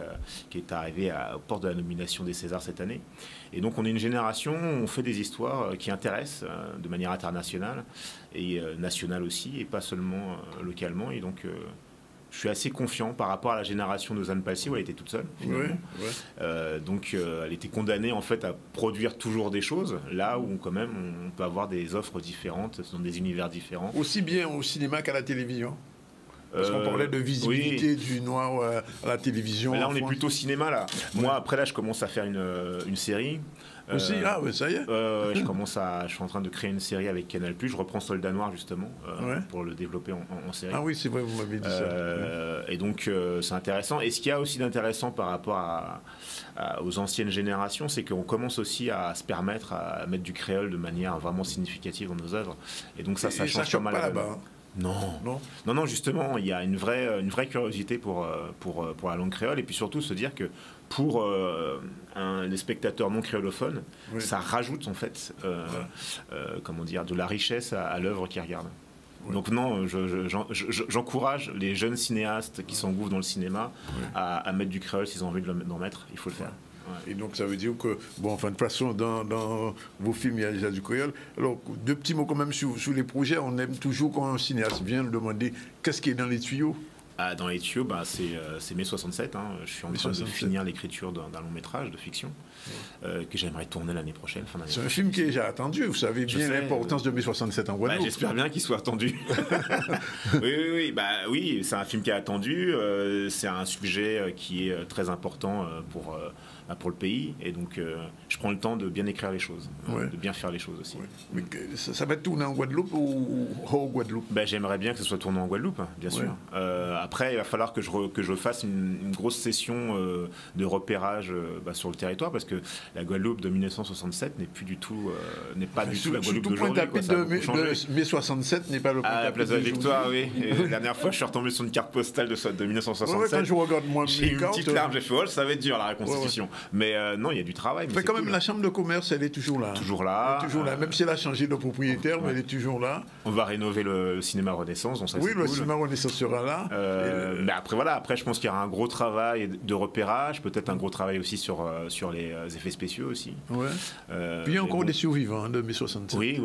qui est arrivé aux portes de la nomination des Césars cette année. Et donc on est une génération, on fait des histoires qui intéressent de manière internationale et nationale aussi, et pas seulement localement. Et donc je suis assez confiant par rapport à la génération de Zane Palsy où elle était toute seule finalement. Donc elle était condamnée en fait à produire toujours des choses, là où quand même on peut avoir des offres différentes dans des univers différents. Aussi bien au cinéma qu'à la télévision. Parce qu'on parlait de visibilité du noir à la télévision. Mais là, on est plutôt cinéma, là. Moi, après, là, je commence à faire une série. Aussi, ça y est. Je suis en train de créer une série avec Canal+. Je reprends Soldat Noir, justement, pour le développer en série. Ah oui, c'est vrai, vous m'avez dit ça. Et donc, c'est intéressant. Et ce qu'il y a aussi d'intéressant par rapport aux anciennes générations, c'est qu'on commence aussi à se permettre à mettre du créole de manière vraiment significative dans nos œuvres. Et donc, ça change pas mal. Là-bas. Non, justement, il y a une vraie curiosité pour la langue créole, et puis surtout se dire que pour des spectateurs non créolophones, ça rajoute en fait de la richesse à l'œuvre qu'ils regardent. Donc non, j'encourage les jeunes cinéastes qui s'engouffrent dans le cinéma à mettre du créole s'ils ont envie d'en mettre, il faut le faire. Ouais. Et donc ça veut dire que, de toute façon, dans vos films, il y a déjà du créole. Alors, 2 petits mots quand même sur les projets. On aime toujours quand un cinéaste vient nous demander qu'est-ce qui est dans les tuyaux. Dans les tuyaux, c'est mai 67. Je suis en train de finir l'écriture d'un long métrage de fiction que j'aimerais tourner l'année prochaine. C'est un film qui est déjà attendu. Vous savez bien l'importance de mai 67 en Guadeloupe. J'espère bien qu'il soit attendu. Oui, c'est un film qui est attendu. C'est un sujet qui est très important pour le pays. Et donc, je prends le temps de bien écrire les choses, de bien faire les choses aussi. Mais ça va être tourné en Guadeloupe ou hors Guadeloupe? J'aimerais bien que ce soit tourné en Guadeloupe, bien sûr. Après, il va falloir que je fasse une grosse session de repérage sur le territoire, parce parce que la Guadeloupe de 1967 n'est plus du tout, n'est pas du tout la Guadeloupe d'aujourd'hui. Le point d'aujourd'hui. de mai 67 n'est pas le point à la place de la Victoire, oui. Et la dernière fois, je suis retombé sur une carte postale de 1967. Quand je regarde moi j'ai une petite larme, j'ai fait, ça va être dur la reconstitution. Mais non, il y a du travail. Mais quand même, la chambre de commerce, elle est toujours là. Toujours là. Elle est toujours là. Même si elle a changé de propriétaire, mais elle est toujours là. On va rénover le cinéma Renaissance. Donc ça, oui, le cinéma Renaissance sera là. Mais après, voilà. Après, je pense qu'il y aura un gros travail de repérage, peut-être un gros travail aussi sur les effets spéciaux aussi. Ouais. Puis il y a encore des survivants de mai 67. Oui.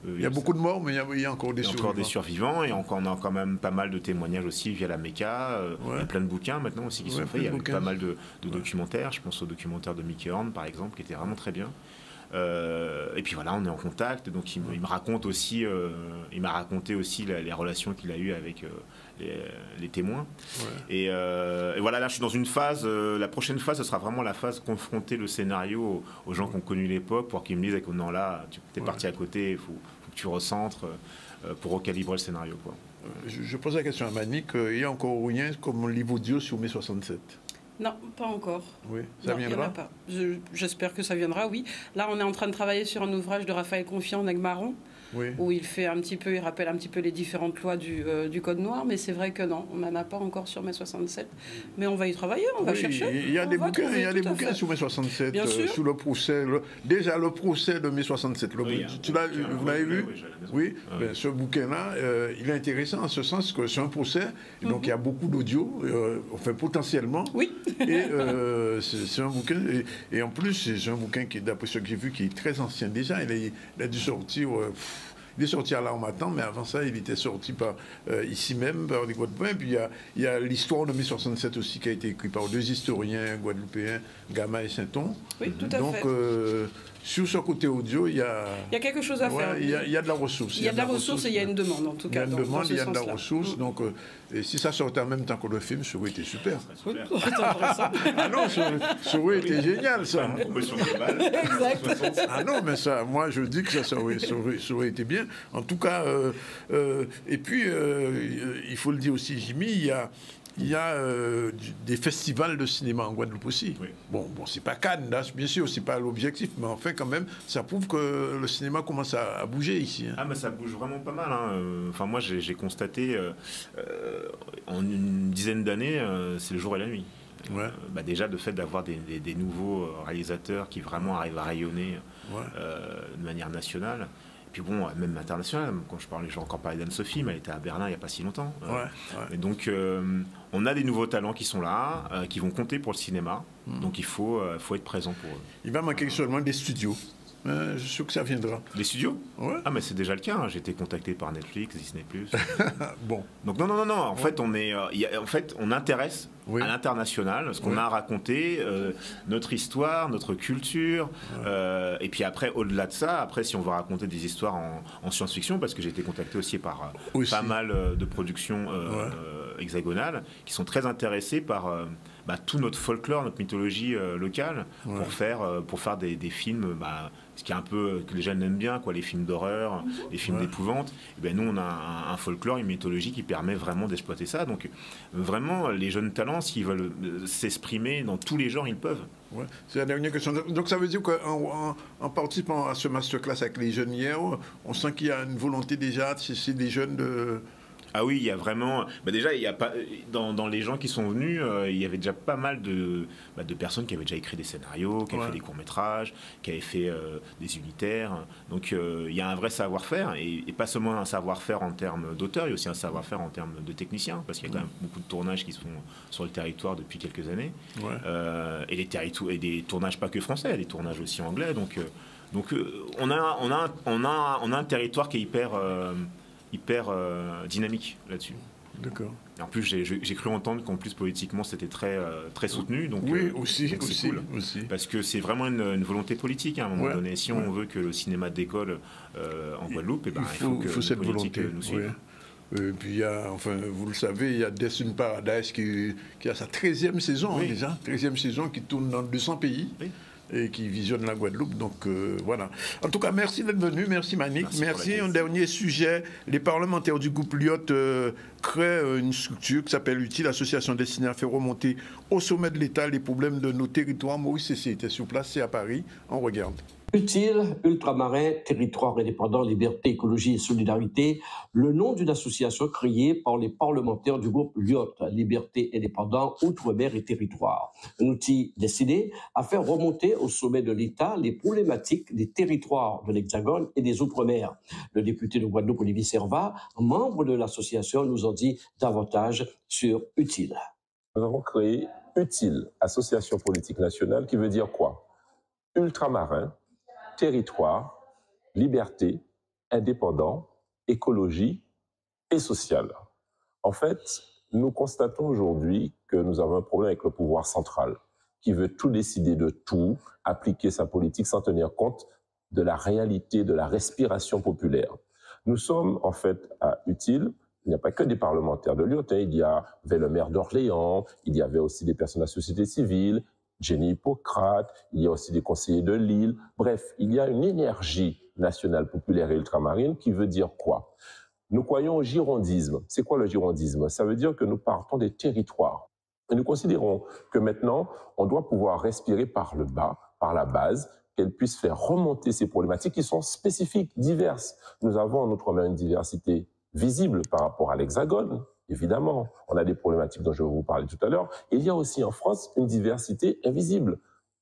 Il y a beaucoup de morts, mais il y a encore des survivants. Encore des survivants, et on a quand même pas mal de témoignages aussi via la MECA. Il y a plein de bouquins maintenant aussi qui sont faits. Il y a pas mal de documentaires. Je pense au documentaire de Mickey Horn, par exemple, qui était vraiment très bien. Et puis voilà, on est en contact. Donc il me raconte aussi, il m'a raconté aussi les relations qu'il a eues avec les témoins. Et voilà, là je suis dans une phase. La prochaine phase, ce sera vraiment la phase confronter le scénario aux gens qui ont connu l'époque, pour qu'ils me disent que non, là, tu es parti à côté, il faut que tu recentres pour recalibrer le scénario, quoi. Je pose la question à Manick, il y a encore rien comme livre audio sur mai 67? Non, pas encore. Oui, ça viendra. Il y en a pas. J'espère que ça viendra, oui. Là, on est en train de travailler sur un ouvrage de Raphaël Confiant, Nègre-Marron, où il rappelle un petit peu les différentes lois du Code noir, mais c'est vrai que non, on n'en a pas encore sur mai 67. Mais on va y travailler, on va chercher. Il y a des bouquins sur mai 67, sous le procès. Déjà, le procès de mai 67. Vous l'avez vu? Oui. Ce bouquin-là, il est intéressant en ce sens que c'est un procès, donc il y a beaucoup d'audio, enfin potentiellement. Oui. Et c'est un bouquin, et en plus, c'est un bouquin qui, d'après ce que j'ai vu, qui est très ancien déjà. Il a dû sortir. Il est sorti à l'Harmattan, mais avant ça, il était sorti ici même, par des Guadeloupéens. Puis il y a l'histoire de mai 67 aussi, qui a été écrite par 2 historiens guadeloupéens, Gama et Sainton. Oui, tout à fait. Donc, sur ce côté audio, il y a quelque chose à faire. Il y a de la ressource. Il y a de la ressource et il y a une demande, en tout cas. Il y a une demande, il y a de la ressource. Donc, et si ça sortait en même temps que le film, ça aurait été super. Ah non, ça aurait été génial, ça. Exact. Ah non, mais ça, moi, je dis que ça aurait été bien. En tout cas, et puis, il faut le dire aussi, Jimmy, il y a des festivals de cinéma en Guadeloupe aussi. Oui. Bon, c'est pas Cannes, là, bien sûr, c'est pas l'objectif, mais enfin, quand même, ça prouve que le cinéma commence à bouger ici. Hein. Ah, mais ça bouge vraiment pas mal. Hein. Enfin, moi, j'ai constaté, en une dizaine d'années, c'est le jour et la nuit. Déjà, le fait d'avoir des nouveaux réalisateurs qui vraiment arrivent à rayonner de manière nationale. Puis bon, même international, quand j'ai encore parlé d'Anne-Sophie, mais elle était à Berlin il n'y a pas si longtemps. Et donc, on a des nouveaux talents qui sont là, qui vont compter pour le cinéma. Donc, il faut être présent pour eux. Il va manquer seulement des studios. Je suis sûr que ça viendra. Des studios? Ah, mais c'est déjà le cas. Hein. J'ai été contacté par Netflix, Disney+. Bon. Donc non. En fait, on intéresse à l'international ce qu'on a à raconter, notre histoire, notre culture. Et puis après, au-delà de ça, si on veut raconter des histoires en science-fiction, parce que j'ai été contacté aussi par pas mal de productions hexagonales qui sont très intéressées par tout notre folklore, notre mythologie locale, pour faire des films, ce qui est un peu que les jeunes aiment bien, les films d'horreur, les films d'épouvante. Et bien nous, on a un folklore, une mythologie qui permet vraiment d'exploiter ça. Donc vraiment, les jeunes talents, s'ils veulent s'exprimer dans tous les genres, ils peuvent. C'est la dernière question. Donc ça veut dire qu'en participant à ce masterclass avec les jeunes hier, on sent qu'il y a une volonté déjà, c'est des jeunes de... Ah oui, il y a vraiment... déjà, il y a pas... dans les gens qui sont venus, il y avait déjà pas mal de personnes qui avaient déjà écrit des scénarios, qui avaient fait des courts-métrages, qui avaient fait des unitaires. Donc, il y a un vrai savoir-faire, et pas seulement un savoir-faire en termes d'auteur, il y a aussi un savoir-faire en termes de techniciens, parce qu'il y a quand même beaucoup de tournages qui se font sur le territoire depuis quelques années. Et des tournages pas que français, des tournages aussi anglais. Donc on a un territoire qui est hyper dynamique là-dessus. D'accord. Et en plus, j'ai cru entendre qu'en plus politiquement c'était très soutenu. Donc, aussi. Parce que c'est vraiment une volonté politique à un moment donné. Si on veut que le cinéma décolle en Guadeloupe, il faut cette volonté nous suive. Et puis, vous le savez, il y a Death in Paradise qui a sa 13e saison déjà, 13e saison qui tourne dans 200 pays. et qui visionnent la Guadeloupe. Donc voilà. En tout cas, merci d'être venu. Merci Manick. Merci. Un dernier sujet. Les parlementaires du groupe Lyotte créent une structure qui s'appelle UTIL, association destinée à faire remonter au sommet de l'État les problèmes de nos territoires. Maurice Cessé était sur place, c'est à Paris. On regarde. UTIL, Ultramarin, Territoire indépendant, Liberté, Écologie et Solidarité, le nom d'une association créée par les parlementaires du groupe Lyotte, Liberté, Indépendant, Outre-mer et Territoire. Un outil destiné à faire remonter au sommet de l'État les problématiques des territoires de l'Hexagone et des Outre-mer. Le député de Guadeloupe, Olivier Servat, membre de l'association, nous en dit davantage sur UTIL. Nous avons créé UTIL, Association politique nationale, qui veut dire quoi? Ultramarin, territoire, liberté, indépendant, écologie et sociale. En fait, nous constatons aujourd'hui que nous avons un problème avec le pouvoir central, qui veut tout décider de tout, appliquer sa politique sans tenir compte de la réalité, de la respiration populaire. Nous sommes en fait à UTIL. Il n'y a pas que des parlementaires de Lyotte, il y avait le maire d'Orléans, il y avait aussi des personnes de la société civile, Jenny Hippocrate, il y a aussi des conseillers de Lille. Bref, il y a une énergie nationale populaire et ultramarine qui veut dire quoi? Nous croyons au girondisme. C'est quoi le girondisme? Ça veut dire que nous partons des territoires. Et nous considérons que maintenant, on doit pouvoir respirer par le bas, par la base, qu'elle puisse faire remonter ces problématiques qui sont spécifiques, diverses. Nous avons en Outre-mer une diversité visible par rapport à l'Hexagone. Évidemment, on a des problématiques dont je vais vous parler tout à l'heure. Il y a aussi en France une diversité invisible.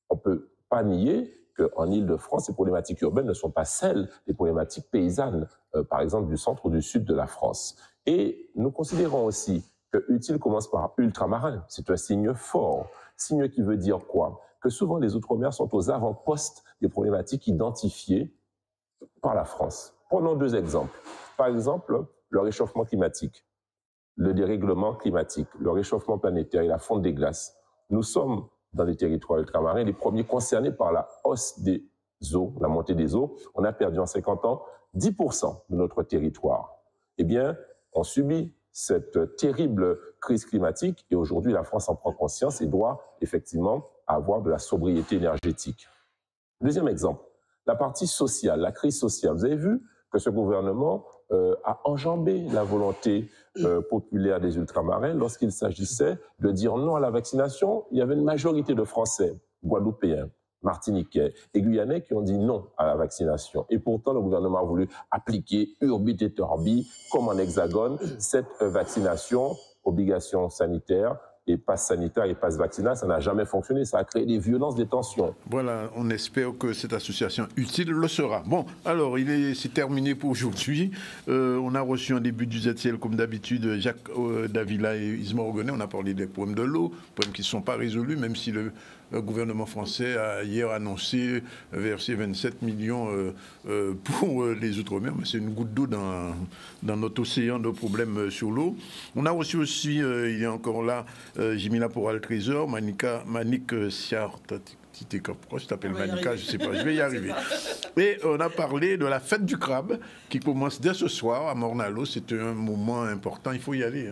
On ne peut pas nier qu'en Île-de-France, les problématiques urbaines ne sont pas celles des problématiques paysannes, par exemple du centre ou du sud de la France. Et nous considérons aussi que UTIL commence par ultramarin. C'est un signe fort. Signe qui veut dire quoi? Que souvent les Outre-mer sont aux avant-postes des problématiques identifiées par la France. Prenons deux exemples. Par exemple, le réchauffement climatique, le dérèglement climatique, le réchauffement planétaire et la fonte des glaces. Nous sommes dans les territoires ultramarins les premiers concernés par la hausse des eaux, la montée des eaux. On a perdu en 50 ans 10% de notre territoire. Eh bien, on subit cette terrible crise climatique et aujourd'hui la France en prend conscience et doit effectivement avoir de la sobriété énergétique. Deuxième exemple, la partie sociale, la crise sociale. Vous avez vu que ce gouvernement a enjambé la volonté populaire des ultramarins lorsqu'il s'agissait de dire non à la vaccination. Il y avait une majorité de Français, Guadeloupéens, Martiniquais et Guyanais qui ont dit non à la vaccination. Et pourtant, le gouvernement a voulu appliquer urbi et torbi, comme en Hexagone, cette vaccination, obligation sanitaire, et passe sanitaire et passe vaccinal, ça n'a jamais fonctionné. Ça a créé des violences, des tensions. Voilà, on espère que cette association UTIL le sera. Bon, alors, c'est terminé pour aujourd'hui. On a reçu en début du ZCL, comme d'habitude, Jacques Davila et Isma Orgonet. On a parlé des problèmes de l'eau, problèmes qui ne sont pas résolus, même si le gouvernement français a hier annoncé verser 27 millions pour les Outre-mer, mais c'est une goutte d'eau dans notre océan de problèmes sur l'eau. On a reçu aussi, il y a encore là, Jimila Poral-Trésor, Manick Siartiteka-Proche, je t'appelle Manika, je ne sais pas, je vais y arriver. Et on a parlé de la fête du crabe qui commence dès ce soir à Morne-à-l'Eau. C'est un moment important, il faut y aller.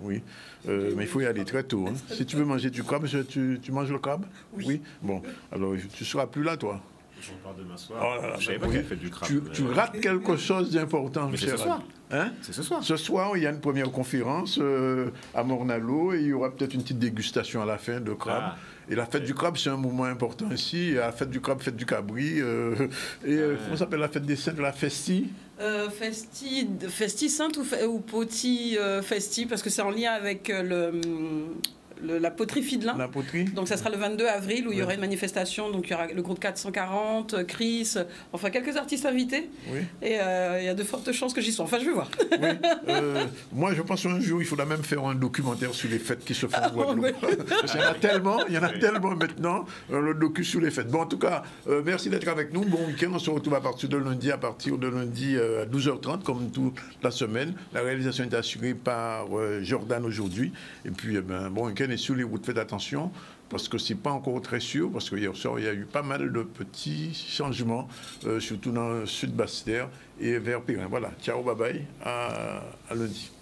Oui. Mais il faut y aller très tôt. Hein. Si tu veux manger du crabe, tu manges le crabe? Oui. Bon, alors tu ne seras plus là, toi. Je repars demain soir. Oh là là, je savais pas qu'il y avait fait du crabe. Tu rates quelque chose d'important. Mais c'est ce soir. Hein? C'est ce soir. Ce soir, il y a une première conférence à Morne-à-l'Eau et il y aura peut-être une petite dégustation à la fin de crabe. Ah. Et la fête du crabe, c'est un moment important ici. La fête du crabe, fête du cabri. Comment s'appelle la fête des Saintes, la Festi? Festi Sainte ou Poti Festi, parce que c'est en lien avec la poterie Fidelin. La poterie. Donc ça sera le 22 avril où il y aura une manifestation. Donc il y aura le groupe 440, Chris, enfin quelques artistes invités. Oui. Et il y a de fortes chances que j'y sois. Enfin, je vais voir. Oui. Moi, je pense qu'un jour, il faudra même faire un documentaire sur les fêtes qui se font en Guadeloupe. Parce qu'il y en a tellement maintenant, le docu sur les fêtes. Bon, en tout cas, merci d'être avec nous. Bon week-end. On se retrouve à partir de lundi à 12h30, comme toute la semaine. La réalisation est assurée par Jordan aujourd'hui. Et puis, bon week-end. Et sur les routes, faites attention, parce que ce n'est pas encore très sûr, parce qu'hier soir, il y a eu pas mal de petits changements, surtout dans le sud Basse-Terre et vers Périn. Voilà, ciao, bye bye, à lundi.